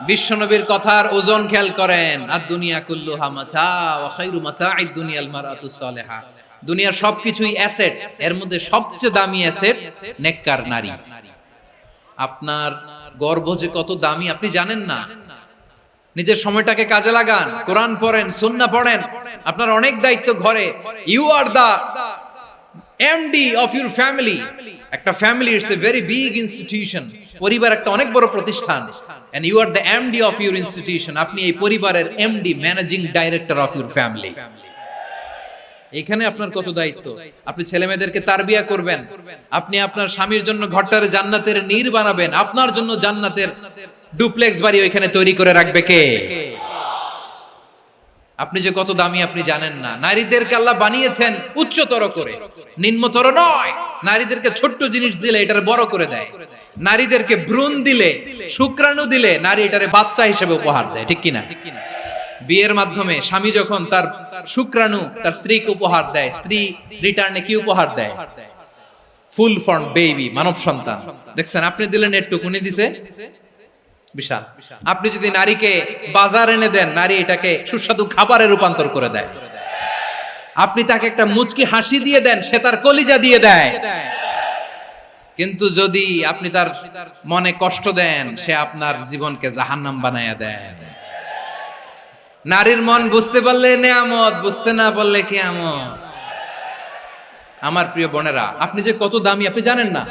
বিশ্বনবীর কথার ওজন খেয়াল করেন। আদ-দুনিয়া কুল্লুহা মাতা ওয়া খায়রু মাতা'আদ দুনিয়া আল মারআতুস সালিহা। দুনিয়ার সবকিছুই অ্যাসেট, এর মধ্যে সবচেয়ে দামি অ্যাসেট নেককার নারী। আপনার গর্ভ যে কত দামি আপনি জানেন না। নিজের সময়টাকে কাজে লাগান, কোরআন পড়েন, সুন্নাহ পড়েন। আপনার অনেক দায়িত্ব ঘরে। You are the MD of your family. একটা family it's a very big institution. পরিবার একটা অনেক বড় প্রতিষ্ঠান। And you are the MD of your institution. আপনি এই পরিবারের MD, managing director of your family. এখানে আপনার কত দায়িত্ব। আপনি ছেলে মেয়েদেরকে তারবিয়া করবেন, আপনি আপনার স্বামীর জন্য ঘরটারে জান্নাতের নীর বানাবেন, আপনার জন্য জান্নাতের ডুপ্লেক্স বাড়ি ওইখানে তৈরি করে রাখবে কে? আপনি যে কত দামি আপনি জানেন না। নারীদেরকে আল্লাহ বানিয়েছেন উচ্চতর করে, নিম্নতর নয়। নারীদেরকে ছোট্ট জিনিস দিলে এটারে বড় করে দেয়। নারীদেরকে ভ্রূণ দিলে, শুক্রাণু দিলে নারী এটারে বাচ্চা হিসেবে উপহার দেয়, ঠিক কিনা? বিয়ের মাধ্যমে স্বামী যখন তার শুক্রাণু তার স্ত্রীকে উপহার দেয়, স্ত্রী রিটার্নে কি উপহার দেয়? ফুল ফর্ম বেবি, মানব সন্তান। দেখছেন, আপনি দিলেন একটু, উনি দিছে বিশাল। আপনি যদি নারীকে বাজার এনে দেন, নারী এটাকে সুস্বাদু খাবারে রূপান্তর করে দেয়। আপনি তাকে একটা মুচকি হাসি দিয়ে দেন, সে তার কলিজা দিয়ে দেয়। কিন্তু যদি আপনি তার মনে কষ্ট দেন, সে আপনার জীবনকে জাহান্নাম বানায়া দেয়। নারীর মন বুঝতে পারলে নেয়ামত, বুঝতে না পারলে কিয়ামত। আমার প্রিয় বোনেরা, আপনি যে কত দামি আপনি জানেন না।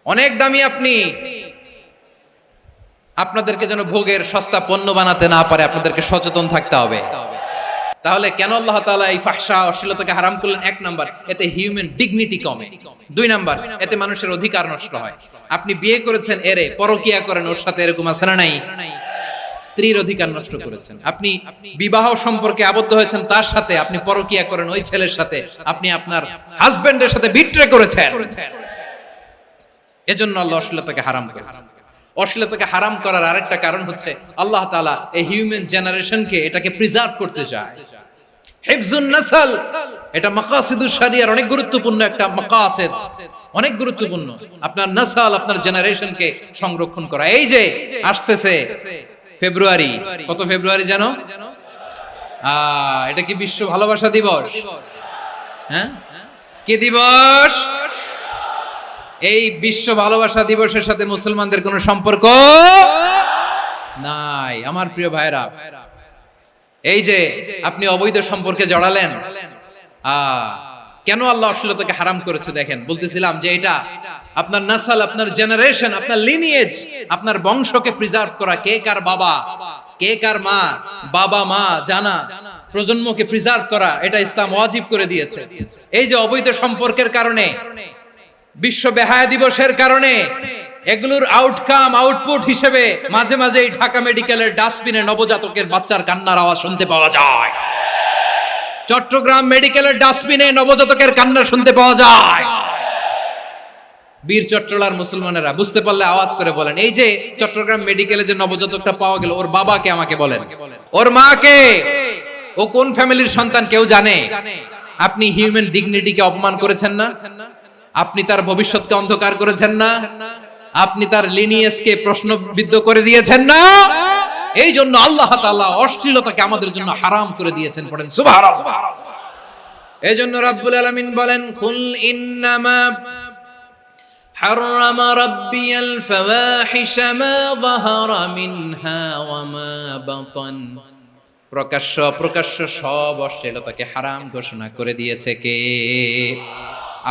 অনেক দামি আপনি। আপনাদেরকে যেন ভোগের সস্তা পণ্য বানাতে না পারে, আপনাদেরকে সচেতন থাকতে হবে। তাহলে কেন আল্লাহ তাআলা এই ফাহশা অশ্লীলতাকে হারাম করলেন? 1 নাম্বার, এতে হিউম্যান ডিগনিটি কমে। 2 নাম্বার, এতে মানুষের অধিকার নষ্ট হয়। আপনি বিয়ে করেছেন, এরে পরকিয়া করেন, ওর সাথে এরকম আছে না নাই? স্ত্রীর অধিকার নষ্ট করেছেন। আপনি বিবাহ সম্পর্কে আবদ্ধ হয়েছেন তার সাথে, আপনি পরকিয়া করেন ওই ছেলের সাথে, আপনি আপনার হাজবেন্ডের সাথে বিট্রে করেছেন। এজন্য আল্লাহ অশ্লীলতাকে হারাম করেছেন। অশ্লীলতাকে হারাম করার আরেকটা কারণ হচ্ছে আল্লাহ তাআলা এই হিউম্যান জেনারেশনকে এটাকে প্রিজার্ভ করতে চায়। হিফজুন নাসল, এটা মাকাসিদুশ শরিয়ার অনেক গুরুত্বপূর্ণ একটা মাকাসিদ, অনেক গুরুত্বপূর্ণ। আপনার নাসল, আপনার জেনারেশনকে সংরক্ষণ করা। এই যে আসতেছে ফেব্রুয়ারি, কত ফেব্রুয়ারি জানো? এটা কি বিশ্ব ভালোবাসা দিবস? হ্যাঁ, কি দিবস? এই বিশ্ব ভালোবাসা দিবসের সাথে মুসলমানদের কোনো সম্পর্ক নাই। আমার প্রিয় ভাইরা, এই যে আপনি অবৈধ সম্পর্কে জড়ালেন, কেন আল্লাহ অশ্লীলতাকে হারাম করেছে দেখেন। বলতেছিলাম যে এটা আপনার নাসল, আপনার জেনারেশন, আপনার লিনিয়েজ, আপনার বংশকে প্রিজার্ভ করা। কে কার বাবা, কে কার মা, বাবা মা জানা, প্রজন্মকে প্রিজার্ভ করা, এটা ইসলাম ওয়াজিব করে দিয়েছে। এই যে অবৈধ সম্পর্কের কারণে, বিশ্ব বেহায়া দিবসের কারণে, এগুলোর আউটকাম, আউটপুট হিসেবে মাঝে মাঝে এই ঢাকা মেডিকেলের ডাস্টবিনে নবজাতকের বাচ্চার কান্নার আওয়াজ শুনতে পাওয়া যায়। চট্টগ্রাম মেডিকেলের ডাস্টবিনে নবজাতকের কান্না শুনতে পাওয়া যায়। বীর চট্টলার মুসলমানেরা বুঝতে পারলে আওয়াজ করে বলেন, এই যে চট্টগ্রাম মেডিকেলে যে নবজাতকটা পাওয়া গেল, ওর বাবাকে আমাকে বলেন, ওর মাকে, ও কোন ফ্যামিলির সন্তান কেউ জানে? আপনি হিউম্যান ডিগনিটিকে অপমান করেছেন না? আপনি তার ভবিষ্যৎকে অন্ধকার করেছেন না? আপনি তার লিনিয়েজকে প্রশ্নবিদ্ধ করে দিয়েছেন না? এই জন্য আল্লাহ তাআলা অশ্লীলতাকে আমাদের জন্য হারাম করে দিয়েছেন। পড়েন সুবহানাল্লাহ। এই জন্য রব্বুল আলামিন বলেন, কুল ইন্নামা হারামা রাব্বিয়াল ফাওয়াহিশা মা যাহারা মিনহা ওয়া মা বাতান। প্রকাশ্য অপ্রকাশ্য সব অশ্লীলতাকে হারাম ঘোষণা করে দিয়েছে কে?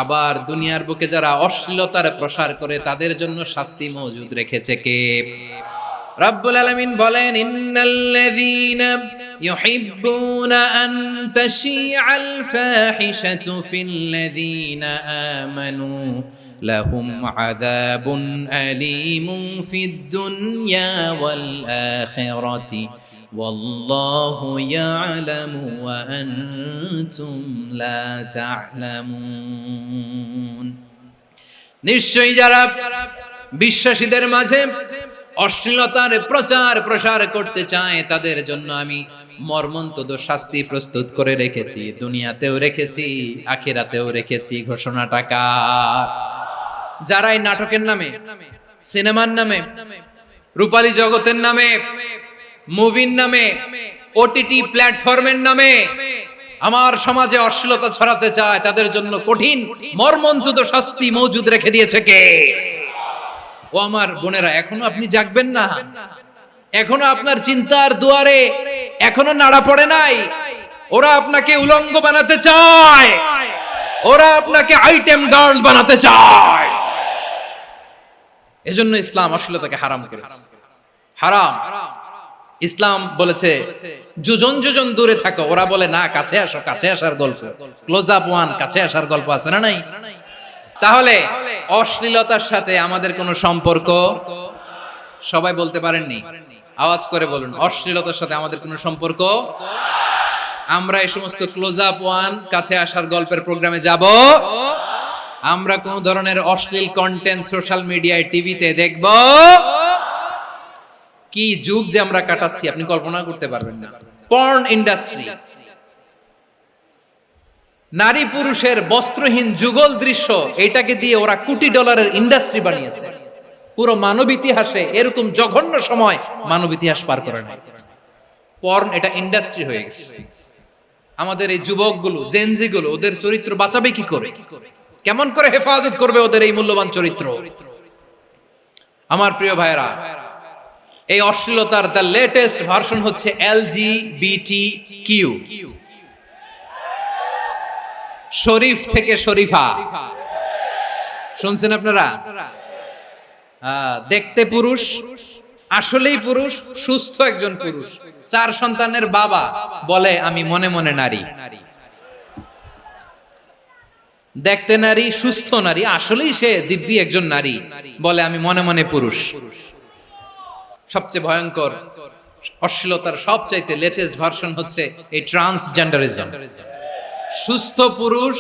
আবার দুনিয়ার বুকে যারা অশ্লীলতার প্রসার করে তাদের জন্য শাস্তি মজুদ রেখেছে কে? রব্বুল আলামিন বলেন, ইন্নাল্লাযীনা يحبون أن تشيع الفاحشة في الذين آمنوا لهم عذاب أليم في الدنيا والآخرة والله يعلم وأنتم لا تعلمون নিশ্চয়ই যারা বিশ্বাসীদের মাঝে অশ্লীলতার প্রচার প্রসার করতে চায় তাদের জন্য আমি মর্মন্তুদ শাস্তি প্রস্তুত করে রেখেছি, দুনিয়াতেও রেখেছি, আখিরাতেও রেখেছি। ঘোষণাটা কার? যারা এই নাটকের নামে, সিনেমার নামে, রূপালী জগতের নামে, মুভির নামে, ওটিটি প্ল্যাটফর্মের নামে আমার সমাজে অশ্লীলতা ছড়াতে চায় তাদের জন্য কঠিন মর্মন্তুদ শাস্তি মজুদ রেখে দিয়েছে কে? ও আমার বোনেরা, এখনো আপনি জাগবেন না? এখনো আপনার চিন্তার দুয়ারে এখনো নাড়া পড়ে নাই? ওরা আপনাকে উলঙ্গ বানাতে চায়, ওরা আপনাকে আইটেম গার্ল বানাতে চায়। এজন্য ইসলাম অশ্লীলতাকে হারাম করেছে। হারাম। ইসলাম বলেছে যোজন যোজন দূরে থাকো, ওরা বলে না কাছে আসো, কাছে আসার গল্প, ক্লোজ আপ ওয়ান, কাছে আসার গল্প আছে না নাই? তাহলে অশ্লীলতার সাথে আমাদের কোনো সম্পর্ক? সবাই বলতে পারেননি, আওয়াজ করে বলুন, অশ্লীলতার সাথে আমাদের কোনো সম্পর্ক? আমরা এই সমস্ত ক্লোজ আপ ওয়ান, কাছে আসার গল্পের প্রোগ্রামে যাব? আমরা কোন ধরনের অশ্লীল কন্টেন্ট সোশ্যাল মিডিয়ায়, টিভিতে দেখব? কি যুগ যে আমরা কাটাচ্ছি আপনি কল্পনা করতে পারবেন না। পর্ন ইন্ডাস্ট্রি, নারী পুরুষের বস্ত্রহীন যুগল দৃশ্য, এটাকে দিয়ে ওরা কোটি ডলারের ইন্ডাস্ট্রি বানিয়েছে। পুরো মানব ইতিহাসে এরকম জঘন্য সময় মানব ইতিহাস পার করে নাই। পর্ন এটা ইন্ডাস্ট্রি হয়ে গেছে। আমাদের এই যুবকগুলো, জেনজি গুলো, ওদের চরিত্র বাঁচাবে কি করে? কেমন করে হেফাজত করবে ওদের এই মূল্যবান চরিত্র? আমার প্রিয় ভাইরা, এই অশ্লীলতার দ্য লেটেস্ট ভার্সন হচ্ছে LGBTQ, শরীফ থেকে শরীফা। শুনছেন আপনারা? দেখতে পুরুষ, আসলেই পুরুষ, সুস্থ একজন পুরুষ, 4 সন্তানের বাবা, বলে আমি মনে মনে নারী। দেখতে নারী, সুস্থ নারী, আসলেই সে দিব্যি একজন নারী, বলে আমি মনে মনে পুরুষ। সবচেয়ে ভয়ঙ্কর অশ্লীলতার সবচাইতে লেটেস্ট ভার্সন হচ্ছে এই ট্রান্সজেন্ডারিজম। সুস্থ পুরুষ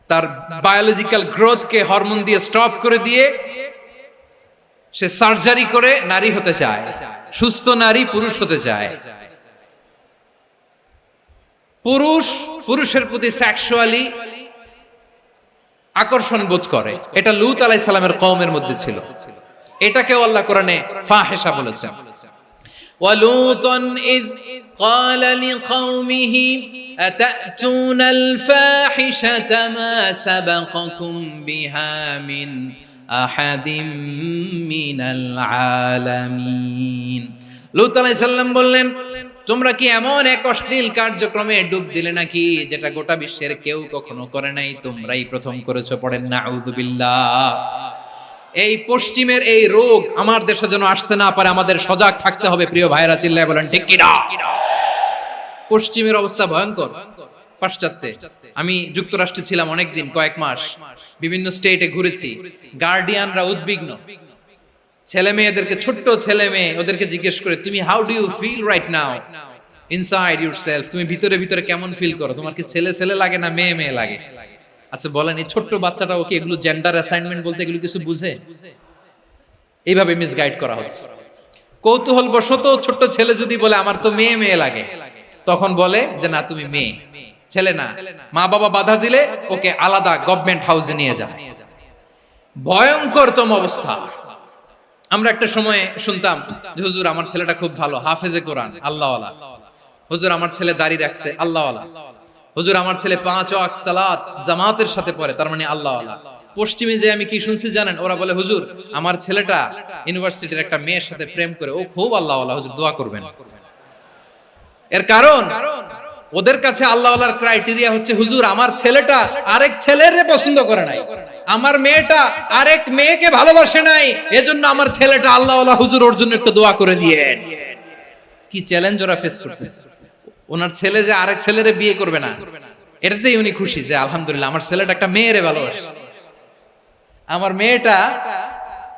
তার বায়োলজিক্যাল গ্রোথকে হরমোন দিয়ে স্টপ করে দিয়ে সে সার্জারি করে নারী হতে চায়, সুস্থ নারী পুরুষ হতে চায়। পুরুষ পুরুষের প্রতি সেক্সুয়ালি আকর্ষণ বোধ করে, এটা লূত আলাইহিস সালামের কওমের মধ্যে ছিল। এটাকেও আল্লাহ কোরআনে ফাহিশা বলেছেন। ওয়ালুতান ইয قال لقومه أتأتون الفاحشة ما سبقكم بها من أحد من العالمين। লূত আলাইহিস সালাম বললেন, তোমরা কি এমন এক অশ্লীল কার্যক্রমে ডুব দিলে নাকি যেটা গোটা বিশ্বের কেউ কখনো করে নাই, তোমরাই প্রথম করেছো? পড়েন নাউযুবিল্লাহ। এই পশ্চিমের এই রোগ আমার দেশে যেন আসতে না পারে, আমাদের সজাগ থাকতে হবে। প্রিয় ভাইরা, চিল্লায় বলেন ঠিক কি না? পশ্চিমের অবস্থা ভয়ঙ্কর। পাশ্চাত্যে, আমি যুক্তরাষ্ট্রে ছিলাম অনেকদিন, কয়েক মাস, বিভিন্ন স্টেটে ঘুরেছি। গার্ডিয়ানরা উদ্বিগ্ন, ছেলে মেয়েদেরকে, ছোট্ট ছেলে মেয়ে, ওদেরকে জিজ্ঞেস করে, তুমি how do you feel right now inside yourself? তুমি ভিতরে ভিতরে কেমন ফিল করো? তোমার কি ছেলে ছেলে লাগে না মেয়ে মেয়ে লাগে? আচ্ছা বলেন, এই ছোট্ট বাচ্চাটা ওকে এগুলো জেন্ডার অ্যাসাইনমেন্ট বলতে এগুলো কিছু বুঝে? এইভাবে মিসগাইড করা হচ্ছে। কৌতূহল বশত ছোট্ট ছেলে যদি বলে আমার তো মেয়ে মেয়ে লাগে, তখন বলে যে না তুমি মেয়ে, ছেলে না। মা বাবা বাধা দিলে ওকে আলাদা গভর্নমেন্ট হাউসে নিয়ে যায়। ভয়ঙ্করতম অবস্থা। আমরা একটা সময় শুনতাম যে হুজুর আমার ছেলেটা খুব ভালো, হাফেজে কোরআন, আল্লাহওয়ালা। হুজুর আমার ছেলে দাড়ি রাখছে, আল্লাহওয়ালা। হুজুর আমার ছেলে 5 ওয়াক্ত সালাত জামাতের সাথে পড়ে, তার মানে আল্লাহওয়ালা। পশ্চিমে যে আমি কি শুনছি জানেন? ওরা বলে হুজুর আমার ছেলেটা ইউনিভার্সিটির একটা মেয়ের সাথে প্রেম করে, ও খুব আল্লাহওয়ালা, হুজুর দোয়া করবেন। এর কারণ ওদের কাছে আল্লাহওয়ালার ক্রাইটেরিয়া হচ্ছে হুজুর আমার ছেলেটা আরেক ছেলের পছন্দ করে নাই, আমার মেয়েটা আরেক মেয়েকে ভালোবাসে নাই, এজন্য আমার ছেলেটা আল্লাহওয়ালা, হুজুর ওর জন্য একটু দোয়া করে দিয়েন। কি চ্যালেঞ্জ ওরা ফেস করতেছে। ওনার ছেলে যে আরেক ছেলেরে বিয়ে করবে না, এটাতেই উনি খুশি যে আলহামদুলিল্লাহ আমার ছেলেটা একটা মেয়েরে ভালোবাসে, আমার মেয়েটা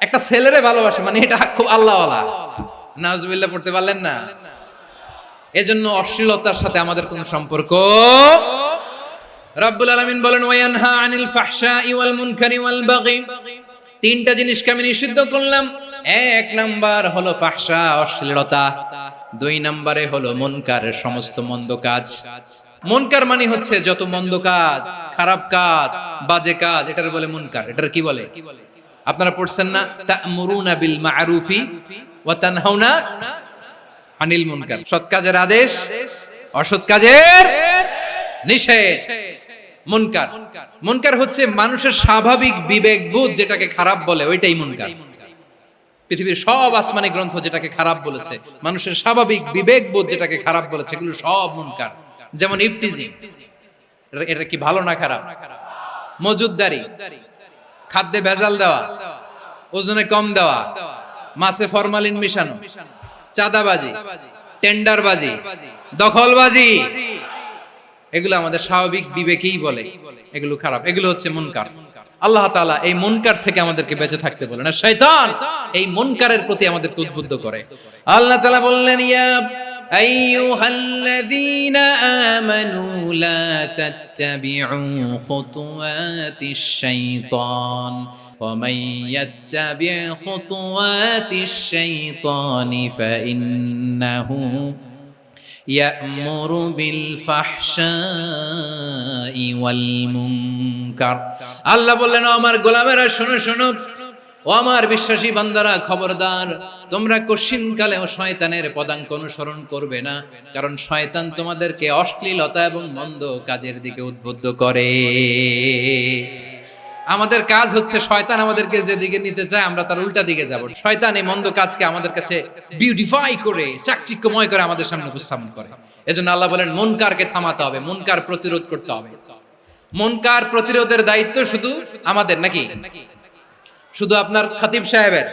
একটা ছেলেরে ভালোবাসে, মানে এটা খুব আল্লাহওয়ালা। নাউজুবিল্লাহ পড়তে পারলেন না? এজন্য অশ্লীলতার সাথে আমাদের কোনো সম্পর্ক। রব্বুল আলামিন বলেন ওয়ায়ানহা আনিল ফাহশাই ওয়াল মুনকারি ওয়াল বাগি, তিনটা জিনিসকে আমি নিষিদ্ধ করলাম। এক নাম্বার হলো ফাহশা, অশ্লীলতা। দুই নম্বরে হলো মুনকার, সমস্ত মন্দ কাজ। মুনকার মানে হচ্ছে যত মন্দ কাজ, খারাপ কাজ, বাজে কাজ, এটার বলে মুনকার। এটার কি বলে? আপনারা পড়ছেন না, তা'মুরুনা বিল মা'রুফি ওয়া তানহাউনা আনিল মুনকার। সৎ কাজের আদেশ, অসৎ কাজের নিষেধ। মুনকার, মুনকার হচ্ছে মানুষের স্বাভাবিক বিবেকবোধ যেটাকে খারাপ বলে, ওইটাই মুনকার। পৃথিবীর সব আসমানি গ্রন্থ যেটাকে খারাপ বলেছে, মানুষের স্বাভাবিক বিবেকবোধ যেটাকে খারাপ বলেছে, এগুলো সব মুনকার। যেমন ইফতিজিং, এটা কি ভালো না খারাপ? মজুদদারি, খাদ্যে ভেজাল দেওয়া, ওজনে কম দেওয়া, মাছে ফরমালিন মিশানো, চাঁদাবাজি, টেন্ডারবাজি, দখলবাজি, এগুলো আমাদের স্বাভাবিক বিবেকেই বলে এগুলো খারাপ, এগুলো হচ্ছে মুনকার। আল্লাহ তাআলা এই মুনকার থেকে আমাদেরকে বেঁচে থাকতে বলেন, আর শয়তান এই মুনকারের প্রতি আমাদেরকে উদ্বুদ্ধ করে। আল্লাহ তাআলা বললেন, ইয়া আইয়ুহাল্লাযীনা আমানু লা তাত্তাবিউ খুতুওয়াতিশ শাইতান ওয়া মান ইয়াত্তাবি' খুতুওয়াতিশ শাইতানি ফাইন্নাহু ইয়া'মুরু বিল ফাহশাই ওয়াল মুনকার। আল্লাহ বললেন, আমার গোলামেরা শোনো শোনো, ও আমার বিশ্বাসী বান্দারা খবরদার, তোমরা কশিনকালেও শয়তানের পদাঙ্ক অনুসরণ করবে না, কারণ শয়তান তোমাদেরকে অশ্লীলতা এবং মন্দ কাজের দিকে উদ্বুদ্ধ করে। আমাদের কাজ হচ্ছে শয়তান আমাদেরকে যেদিকে নিতে চায় আমরা তার উল্টা দিকে যাব। শয়তান এই মন্দ কাজকে আমাদের কাছে বিউটিফাই করে, চাকচিক্যময় করে আমাদের সামনে উপস্থাপন করে। এজন্য আল্লাহ বলেন মুনকারকে থামাতে হবে, মুনকার প্রতিরোধ করতে হবে। মুনকার প্রতিরোধের দায়িত্ব শুধু আমাদের নাকি? শুধু আপনার খতিব সাহেবের,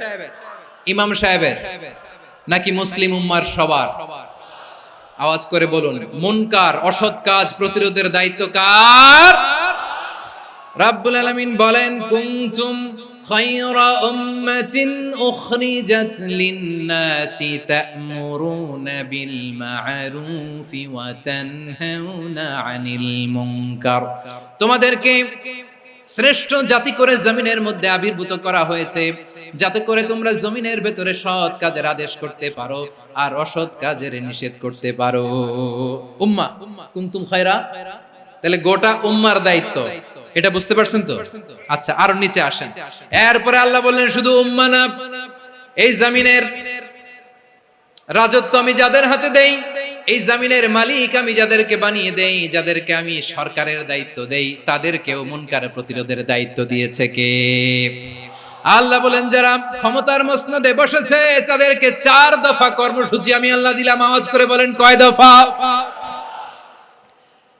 ইমাম সাহেবের, নাকি মুসলিম উম্মার সবার? আওয়াজ করে বলুন, মুনকার অসৎ কাজ প্রতিরোধের দায়িত্ব কার? রাব্বুল আলামিন বলেন, কুনতুম খায়রা উম্মাতিন উখরিজাত লিন-নাসি তা'মুরুনা বিল মা'রুফি ওয়া তানহাউনা আনিল মুনকার। তোমাদেরকে শ্রেষ্ঠ জাতি করে জমিনের মধ্যে আবির্ভূত করা হয়েছে, যাতে করে তোমরা জমিনের ভেতরে সৎ কাজের আদেশ করতে পারো আর অসৎ কাজের নিষেধ করতে পারো। উম্মাহ, কুনতুম খায়রা, তাহলে গোটা উম্মার দায়িত্ব, এটা বুঝতে পারছেন তো? আচ্ছা, আরো নিচে আসেন। এরপরে আল্লাহ বললেন, শুধু উম্মাহ না, এই জমিনের রাজত্ব আমি যাদের হাতে দেই, এই জমিনের মালিক আমি যাদেরকে বানিয়ে দেই, যাদেরকে আমি সরকারের দায়িত্ব দেই, তাদেরকেও মুনকার প্রতিরোধের দায়িত্ব দিয়েছে কে? আল্লাহ বলেন, যারা ক্ষমতার মসনদে বসেছে তাদেরকে 4 দফা কর্মসূচি আমি আল্লাহ দিলাম। আওয়াজ করে বলেন, কয় দফা?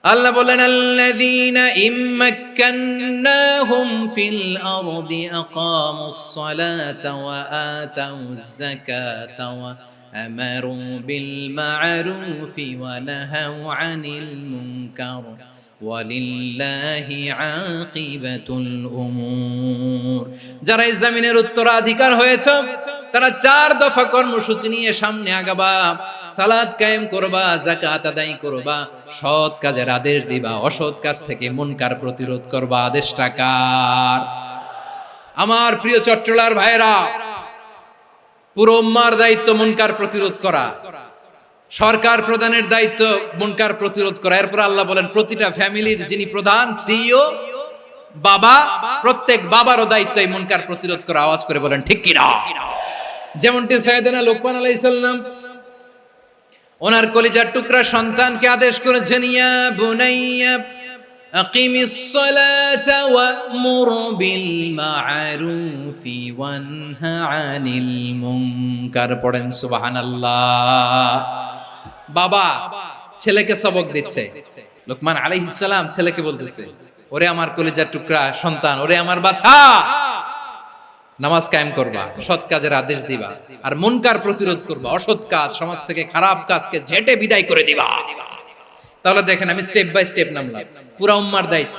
আল্লাহ বলেন, আল্লাযীনা ইম্মাক্কান্নাহুম ফিল আরদি আকামুস সালাতা ওয়া আতাউয যাকাতা ওয়া আমারু বিল মা'রুফি ওয়া নাহাউ আনিল মুনকার ওয়ালিল্লাহি আকিবাতুল উমুর। যারা এই জমিনের উত্তরাধিকার হয়েছে তারা 4 দফা কর্মসূচি নিয়ে সামনে আগাবা। সালাত কায়েম করবা, যাকাত আদায় করবা, সৎ কাজের আদেশ দিবা, অসৎ কাজ থেকে মুনকার প্রতিরোধ করবা। আদেশটা কার? আমার প্রিয় চট্টলার ভাইরা, পুরো উম্মার দায়িত্ব মুনকার প্রতিরোধ করা, সরকার প্রধানের দায়িত্ব মুনকার প্রতিরোধ করা। এরপর আল্লাহ বলেন, প্রতিটা ফ্যামিলির যিনি প্রধান সিইও বাবা, প্রত্যেক বাবারও দায়িত্ব এই মুনকার প্রতিরোধ করা। আওয়াজ করে বলেন ঠিক কি না? যেমনটি সাইয়েদনা লোকমান আলাইহিস সালাম ওনার কলিজার টুকরা সন্তানকে আদেশ করেছেন, ইয়া বুনাইয়া আকিমিস সালাতা ওয়া'মুর বিল মা'রুফি ওয়ানহা আনিল মুনকার। পড়েন সুবহানাল্লাহ। বাবা ছেলেকে সবক দিচ্ছে, লোকমান আলাইহিস সালাম ছেলেকে বলতেছে, ওরে আমার কলিজার টুকরা সন্তান, ওরে আমার বাছা, নামাজ কায়েম করবা, সৎ কাজের আদেশ দিবা, আর মুনকার প্রতিরোধ করবা, অসৎ কাজ সমাজ থেকে খারাপ কাজকে ঝেঁটে বিদায় করে দিবা। তাহলে দেখেন আমি স্টেপ বাই স্টেপ নামলাম। পুরা উম্মার দায়িত্ব,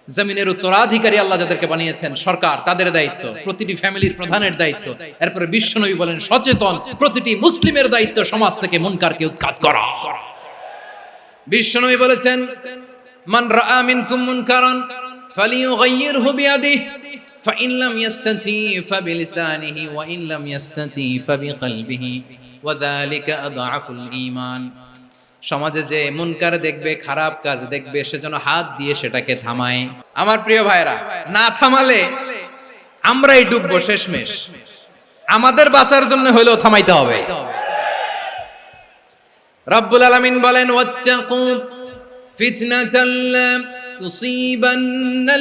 জমিনের উত্তরাধিকারী আল্লাহ যাদেরকে বানিয়েছেন সরকার, তাদের দায়িত্ব, প্রতিটি ফ্যামিলির প্রধানের দায়িত্ব, এরপরে বিশ্বনবী বলেন সচেতন প্রতিটি মুসলিমের দায়িত্ব সমাজ থেকে মুনকারকে উৎখাত করা। বিশ্বনবী বলেছেন মান রাআ মিনকুম মুনকারান ফালিয়ুগাইয়িরহু বিয়াদিহি ফাইন লাম ইয়াস্তাতি ফাবিলিসানিহি ওয়া ইন লাম ইয়াস্তাতি ফাবিকলবিহি ওয়া যালিকা আযআফুল ঈমান। সমাজে যে মুনকার দেখবে, খারাপ কাজ দেখবে, সে যেন হাত দিয়ে সেটাকে থামায়। আমার প্রিয় ভাইরা, না থামালে আমরাই ডুববো শেষমেশ। আমাদের বাঁচার জন্য হইলেও থামাইতে হবে। রব্বুল আলামিন বলেন ওয়াত্তাকু ফিতনাতাল লা তুসিবান্নাল্লাযীনা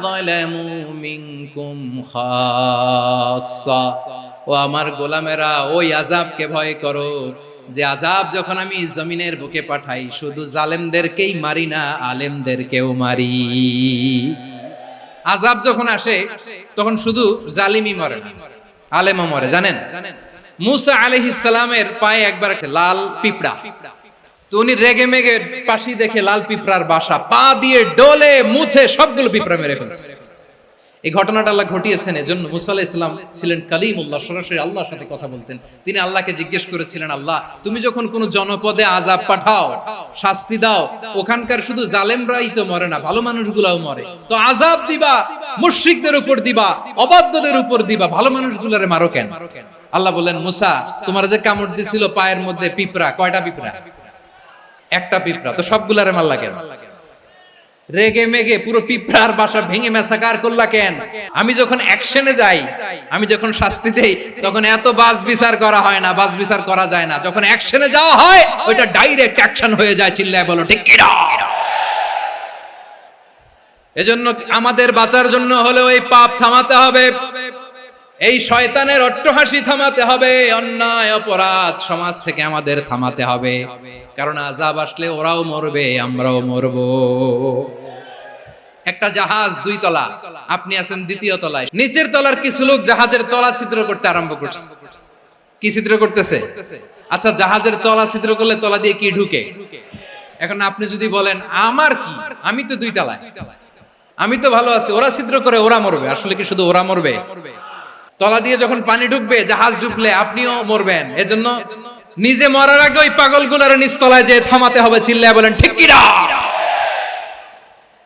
যালামু মিনকুম খাসসা। ও আমার গোলামেরা, ওই আযাবকে ভয় করো যে আযাব যখন আমি জমিনের বুকে পাঠাই শুধু জালেমদেরকেই মারি না, আলেমদেরকেও মারি। আযাব যখন আসে তখন শুধু জালিমই মরে না, আলেমও মরে। জানেন মুসা আলাইহিস সালামের পায়ে একবার লাল পিঁপড়া, তো উনি রেগে মেগে পাশি দেখে লাল পিঁপড়ার বাসা, পা দিয়ে ডলে মুছে সবগুলো পিঁপড়া মেরে ফেলছে। এই ঘটনাটা আল্লাহ ঘটিয়েছেন এজন্য মুসা আলাইহিস সালাম ছিলেন কালিমুল্লাহ, সরাসরি আল্লাহর সাথে কথা বলতেন। তিনি আল্লাহকে জিজ্ঞেস করেছিলেন, আল্লাহ তুমি যখন কোন জনপদে আযাব পাঠাও, শাস্তি দাও, ওখানকার শুধু জালেমরাই তো মরে না, ভালো মানুষগুলাও মরে, তো আযাব দিবা মুশরিকদের উপর দিবা, অবাধ্যদের উপর দিবা, ভালো মানুষগুলোরে মারো কেন? আল্লাহ বললেন, মুসা তোমার যে কামড় দিছিল পায়ের মধ্যে পিঁপড়া, কয়টা পিঁপড়া? একটা পিঁপড়া, তো সবগুলারে মারলা কেন? রেগে মেগে পুরো পিঁপড়ার বাসা ভেঙে মেসাকার করলা কেন? আমি যখন অ্যাকশনে যাই, আমি যখন শাস্তি দেই, তখন এত বাস বিচার করা হয় না, বাস বিচার করা যায় না। যখন অ্যাকশনে যাওয়া হয় ওইটা ডাইরেক্ট অ্যাকশন হয়ে যায়। চিল্লায় বলো ঠিক কি না? এজন্য আমাদের বাঁচার জন্য হলেও এই পাপ থামাতে হবে, এই শয়তানের অট্টহাসি থামাতে হবে, অন্যায় অপরাধ সমাজ থেকে আমাদের থামাতে হবে। কারণ আযাব আসলে ওরাও মরবে, আমরাও মরব। একটা জাহাজ 2 তলা, আপনি আছেন 2য় তলায়, নিচের তলার কিছু লোক জাহাজের তলা ছিদ্র করতে আরম্ভ করছে। কি ছিদ্র করতেছে? আচ্ছা, জাহাজের তলা ছিদ্র করলে তলা দিয়ে কি ঢুকে? এখন আপনি যদি বলেন আমার কি, আমি তো 2 তলায়, আমি তো ভালো আছি, ওরা ছিদ্র করে ওরা মরবে। আসলে কি শুধু ওরা মরবে? তলা দিয়ে যখন পানি ঢুকবে, জাহাজ ঢুকলে আপনিও মরবেন। এজন্য নিজে মরার আগে ওই পাগলগুলোর নিচতলায় যে থামাতে হবে। চিল্লায় বলেন ঠিক কি না?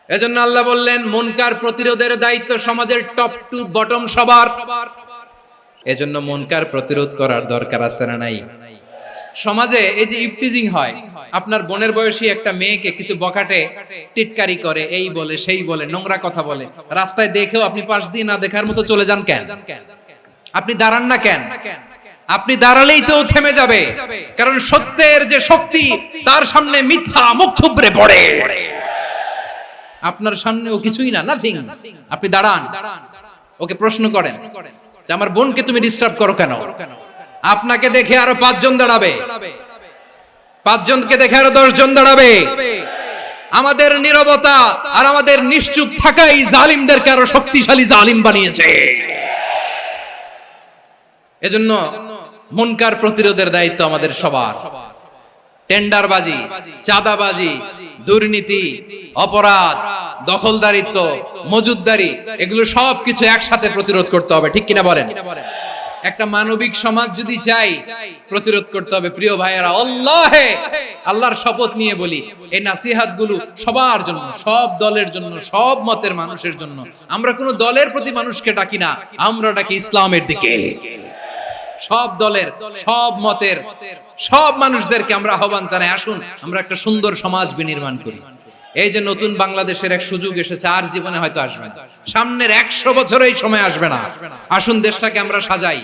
এজন্য আল্লাহ বললেন মুনকার প্রতিরোধের দায়িত্ব সমাজের টপ টু বটম সবার। এজন্য মুনকার প্রতিরোধ করার দরকার আছে না নাই? সমাজে এই যে ইফটিজিং হয়, আপনার বোনের বয়সী একটা মেয়েকে কিছু বখাটে টিটকারি করে, এই বলে সেই বলে, নোংরা কথা বলে, রাস্তায় দেখেও আপনি পাশ দিয়ে না দেখার মতো চলে যান কেন? আপনি দাঁড়ান না কেন? আপনি দাঁড়ালেই তো থেমে যাবে, কারণ সত্যের যে শক্তি তার সামনে মিথ্যা মুখ থুবড়ে পড়ে। আপনার সামনে ও কিছুই না, নাথিং। আপনি দাঁড়ান, ওকে প্রশ্ন করেন যে আমার বোনকে তুমি ডিস্টার্ব করো কেন? আপনাকে দেখে আরো 5 জন দাঁড়াবে, 5 জনকে দেখে আরো 10 জন দাঁড়াবে। আমাদের নীরবতা আর আমাদের নিশ্চুপ থাকাই জালিমদেরকে আরো শক্তিশালী জালিম বানিয়েছে। এজন্য মুনকার প্রতিরোধের দায়িত্ব আমাদের সবার। টেন্ডারবাজি, চাঁদাবাজি, দুর্নীতি, অপরাধ, দখলদারিত্ব, মজুদদারি, এগুলো সবকিছু একসাথে প্রতিরোধ করতে হবে। ঠিক কিনা বলেন? একটা মানবিক সমাজ যদি চাই, প্রতিরোধ করতে হবে। প্রিয় ভাইয়েরা, আল্লাহর শপথ নিয়ে বলি, এই নাসিহাত গুলো সবার জন্য, সব দলের জন্য, সব মতের মানুষের জন্য। আমরা কোনো দলের প্রতি মানুষকে ডাকি না, আমরা ডাকি ইসলামের দিকে। সব দলের, সব মতের, সব মানুষদেরকে আমরা আহ্বান জানাই, আসুন আমরা একটা সুন্দর সমাজ বিনির্মাণ করি। এই যে নতুন বাংলাদেশের এক সুযোগ এসেছে, আর জীবনে হয়তো আসবে না, সামনের 100 বছর এই সময় আসবে না। আসুন দেশটাকে আমরা সাজাই,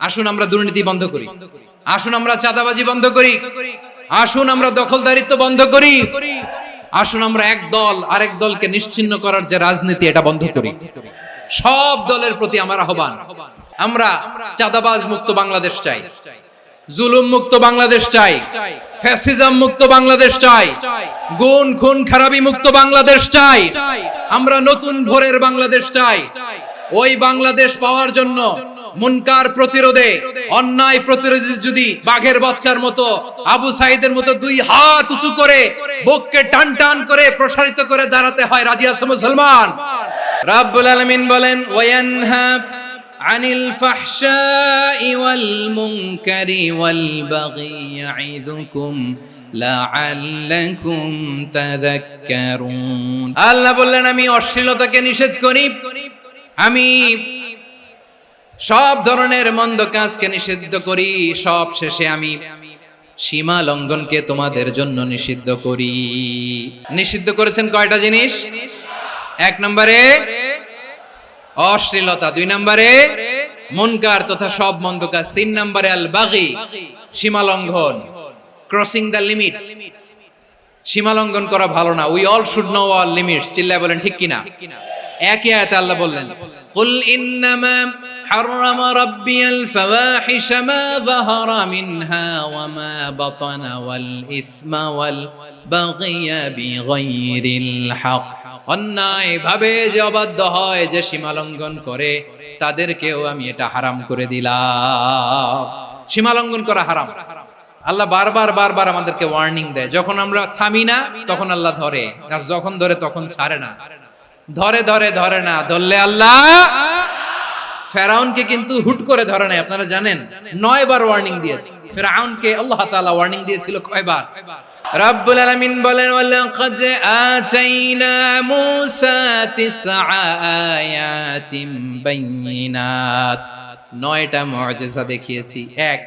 আসুন আমরা দুর্নীতি বন্ধ করি, আসুন আমরা চাঁদাবাজি বন্ধ করি, আসুন আমরা দখলদারিত্ব বন্ধ করি, আসুন আমরা এক দল আরেক দলকে নিশ্চিহ্ন করার যে রাজনীতি, এটা বন্ধ করি। সব দলের প্রতি আমার আহ্বান, আমরা চাঁদাবাজ মুক্ত বাংলাদেশ চাই, জুলুম মুক্ত বাংলাদেশ চাই, ফ্যাসিজম মুক্ত বাংলাদেশ চাই, গুণ খুন খারাপি মুক্ত বাংলাদেশ চাই, আমরা নতুন ভোরের বাংলাদেশ চাই। ওই বাংলাদেশ পাওয়ার জন্য মুনকার প্রতিরোধে, অন্যায় প্রতিরোধে যদি বাঘের বাচ্চার মতো, আবু সাইদের মতো দুই হাত উঁচু করে বুককে টান টান করে প্রসারিত করে দাঁড়াতে হয়, রাজি আছো মুসলমান? রাব্বুল আলামিন বলেন ওয়ায়ানহা আনিল ফাহশাই ওয়াল মুনকারি ওয়াল বাগি ইয়াইদুকুম লাআল্লাকুম তাযাক্কারুন। আল্লাহ বললেন আমি অশ্লীলতাকে নিষেধ করি, আমি সব ধরনের মন্দ কাজকে নিষিদ্ধ করি, সব শেষে আমি সীমা লঙ্ঘনকে তোমাদের জন্য নিষিদ্ধ করি। নিষিদ্ধ করেছেন কয়টা জিনিস? এক নম্বরে অশ্লীলতা, দুই নম্বরে মুনকার তথা সব মন্দ কাজ, তিন নম্বরে আল বাগি সীমা লঙ্ঘন, ক্রসিং দ্য লিমিট। সীমা লঙ্ঘন করা ভালো না। We all should know our limits. চিল্লায় বলেন ঠিক কিনা? একই আয়াতে আল্লাহ বললেন কুল ইন্নামা হাররামা রাব্বিয়াল ফাওয়াহিশা মা যাহারা মিনহা ওয়া মা বাতানা ওয়াল ইসমা ওয়াল বাগিয়া বিগাইরিল হক। অন্যায় ভাবে যে অবাধ্য হয়, যে সীমা লঙ্ঘন করে, তাদেরকেও আমি এটা হারাম করে দিলাম। সীমা লঙ্ঘন করা হারাম। আল্লাহ বারবার বারবার আমাদেরকে ওয়ার্নিং দেয়। যখন আমরা থামি না তখন আল্লাহ ধরে, আর যখন ধরে তখন ছাড়ে না। ধরে ধরে ধরে না, ধরলে আল্লাহ। ফেরাউনকে কিন্তু হুট করে ধরে নাই, আপনারা জানেন 9 বার ওয়ার্নিং দিয়েছে। ফেরাউনকে আল্লাহ তাআলা ওয়ার্নিং দিয়েছিল কয়বার? রাব্বুল আলামিন বলেন ওয়ালাকাদ আতাইনা মূসা 9 আয়াতিন বাইয়িনাত। 9টা মুআজিজা দেখিয়েছি। 1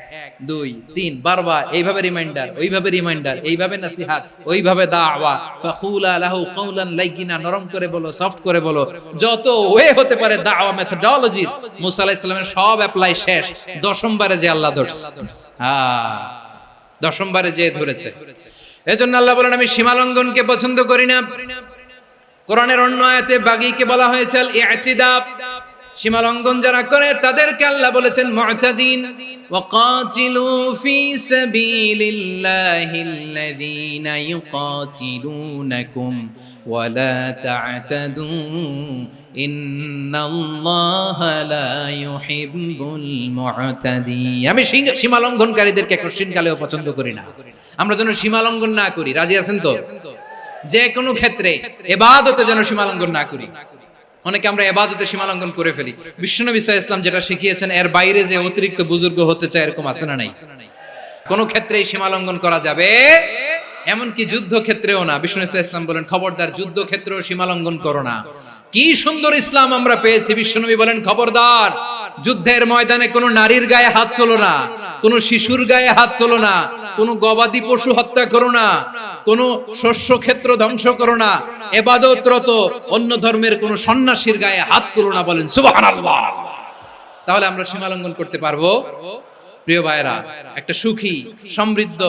2 3 বারবার এইভাবে রিমাইন্ডার, ওইভাবে রিমাইন্ডার, এইভাবে নসিহত, ওইভাবে দাওয়া। ফাকুলা লাহু কাওলান লাইয়িনা, নরম করে বলো, সফট করে বলো, যত ওয়ে হতে পারে দাওয়া মেথডোলজি। মুসা আলাইহিস সালামের সব অ্যাপ্লাই শেষ, 10ম বারে যে আল্লাহ ধরছে। 10ম বারে যে ধরেছে। এজন্য আল্লাহ বলেন আমি সীমা লঙ্ঘনকে পছন্দ করি না। কোরআনের অন্য আয়াতে বাগীকে বলা হয়েছে আল ইতিদা। সীমা লঙ্ঘন যারা করে তাদেরকে আল্লাহ বলেছেন মুতাদিন। ওয়াকাতিলু ফি সাবিলিল্লাহিল্লাযীনা ইউকাতিলুনাকুম ওয়া লা তা'তাদু ইন্নাল্লাহা লা ইউহিব্বুল মুতাদিন। আমি সীমা লঙ্ঘনকারীদেরকে কোশ্চিনকালেও পছন্দ করি না। আমরা যেন সীমা লঙ্ঘন না করি, রাজি আছেন তো? যে কোনো ক্ষেত্রে ইবাদতে যেন সীমা লঙ্ঘন না করি। অনেকে আমরা ইবাদতে সীমা লঙ্ঘন করে ফেলি। বিশ্বনবী সাল্লাল্লাহু আলাইহি ওয়াসাল্লাম যেটা শিখিয়েছেন এর বাইরে যে অতিরিক্ত বুজুর্গ হতে চায়, এরকম আছে না নাই? কোন ক্ষেত্রেই সীমা লঙ্ঘন করা যাবে, এমনকি যুদ্ধ ক্ষেত্রেও না। বিশ্বনবী সাল্লাল্লাহু আলাইহি ওয়াসাল্লাম বলেন খবরদার যুদ্ধ ক্ষেত্রেও সীমা লঙ্ঘন করো না। কি সুন্দর ইসলাম আমরা পেয়েছি। বিশ্বনবী বলেন খবরদার যুদ্ধের ময়দানে কোনো নারীর গায়ে হাত তোলো না, কোনো শিশুর গায়ে হাত তোলো না, কোনো গবাদি পশু হত্যা করো না, কোনো শস্য ক্ষেত্র ধ্বংস করো না, ইবাদতরত অন্য ধর্মের কোনো সন্ন্যাসীর গায়ে হাত তোলো না। বলেন সুবহানাল্লাহ। তাহলে আমরা সীমা লঙ্ঘন করতে পারবো? প্রিয় ভাইরা, একটা সুখী, সমৃদ্ধ,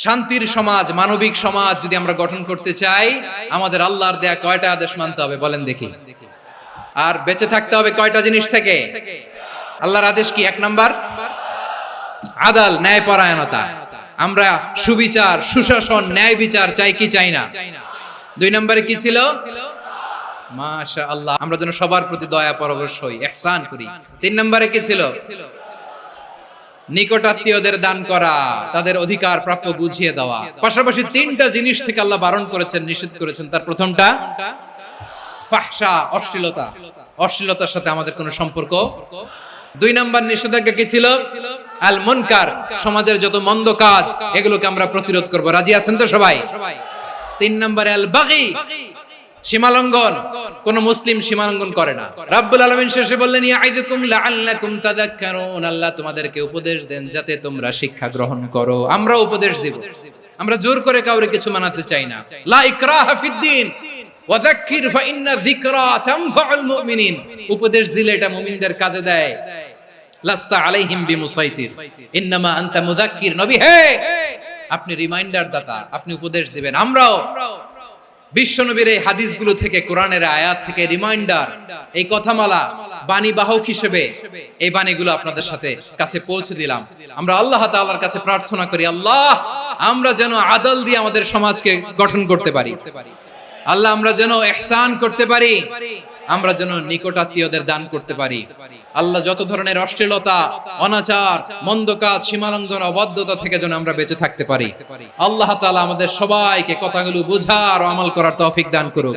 শান্তির সমাজ, মানবিক সমাজ যদি আমরা গঠন করতে চাই, আমাদের আল্লাহর দেয়া কয়টা আদেশ মানতে হবে বলেন দেখি? আর বেঁচে থাকতে হবে কয়টা জিনিস থেকে? আল্লাহর আদেশ কি? 1 নাম্বার আদাল, ন্যায়পরায়ণতা। আমরা সুবিচার, সুশাসন, ন্যায় বিচার চাই কি চাই না? 2 নম্বরে কি ছিল? মাশাআল্লাহ, আমরা যেন সবার প্রতি দয়া পরবশ হই, ইহসান করি। 3 নম্বরে কি ছিল? নিকটাত্মীয়দের দান করা, তাদের অধিকার প্রাপ্য বুঝিয়ে দেওয়া। পাশাপাশি 3টা জিনিস থেকে আল্লাহ বারণ করেছেন, নিষেধ করেছেন। তার প্রথমটা ফাহশা, অশ্লীলতা। অশ্লীলতার সাথে আমাদের কোনো সম্পর্ক। 2 নাম্বার নিষেধাজ্ঞা কি ছিল? আল মুনকার, সমাজের যত মন্দ কাজ এগুলোকে আমরা প্রতিরোধ করব। রাজি আছেন তো সবাই? 3 নম্বরে আল বাগী, সীমালঙ্ঘন। কোন মুসলিম সীমালঙ্ঘন করে না। রাব্বুল আলামিন শেষে বললেন ইয়াইদুকুম লাআল্লাকুম তাযাক্কারুন। আল্লাহ তোমাদেরকে উপদেশ দেন যাতে তোমরা শিক্ষা গ্রহণ করো। আমরা উপদেশ দেব, আমরা জোর করে কাউরে কিছু মানাতে চাই না। লা ইকরাহা ফিদ্দিন ওয়াযাক্কির ফাইন্না যিকরা তানফাউল মুমিনিন। উপদেশ দিলে এটা মুমিনদের কাজে দেয়। লাস্তা আলাইহিম বিমুসাইতির ইন্নামা আনতা মুযাক্কির। নবী হে, আপনি রিমাইন্ডার দাতা, আপনি উপদেশ দিবেন। আমরাও বিশ্বনবীর এই হাদিসগুলো থেকে, কোরআনের আয়াত থেকে রিমাইন্ডার, এই কথামালা, বাণী বাহক হিসেবে এই বাণীগুলো আপনাদের সাথে কাছে পৌঁছে দিলাম। আমরা আল্লাহ তাআলার কাছে প্রার্থনা করি, আল্লাহ আমরা যেন আদল দিয়ে আমাদের সমাজকে গঠন করতে পারি। আল্লাহ আমরা যেন ইহসান করতে পারি। আমরা যেন নিকটাত্মীয়দের দান করতে পারি। আল্লাহ যত ধরনের অশ্লীলতা, অনাচার, মন্দ কাজ, সীমালঙ্ঘন, অবাধ্যতা থেকে যেন আমরা বেঁচে থাকতে পারি। আল্লাহ তাআলা আমাদের সবাইকে কথাগুলো বোঝার ও আমল করার তৌফিক দান করুক।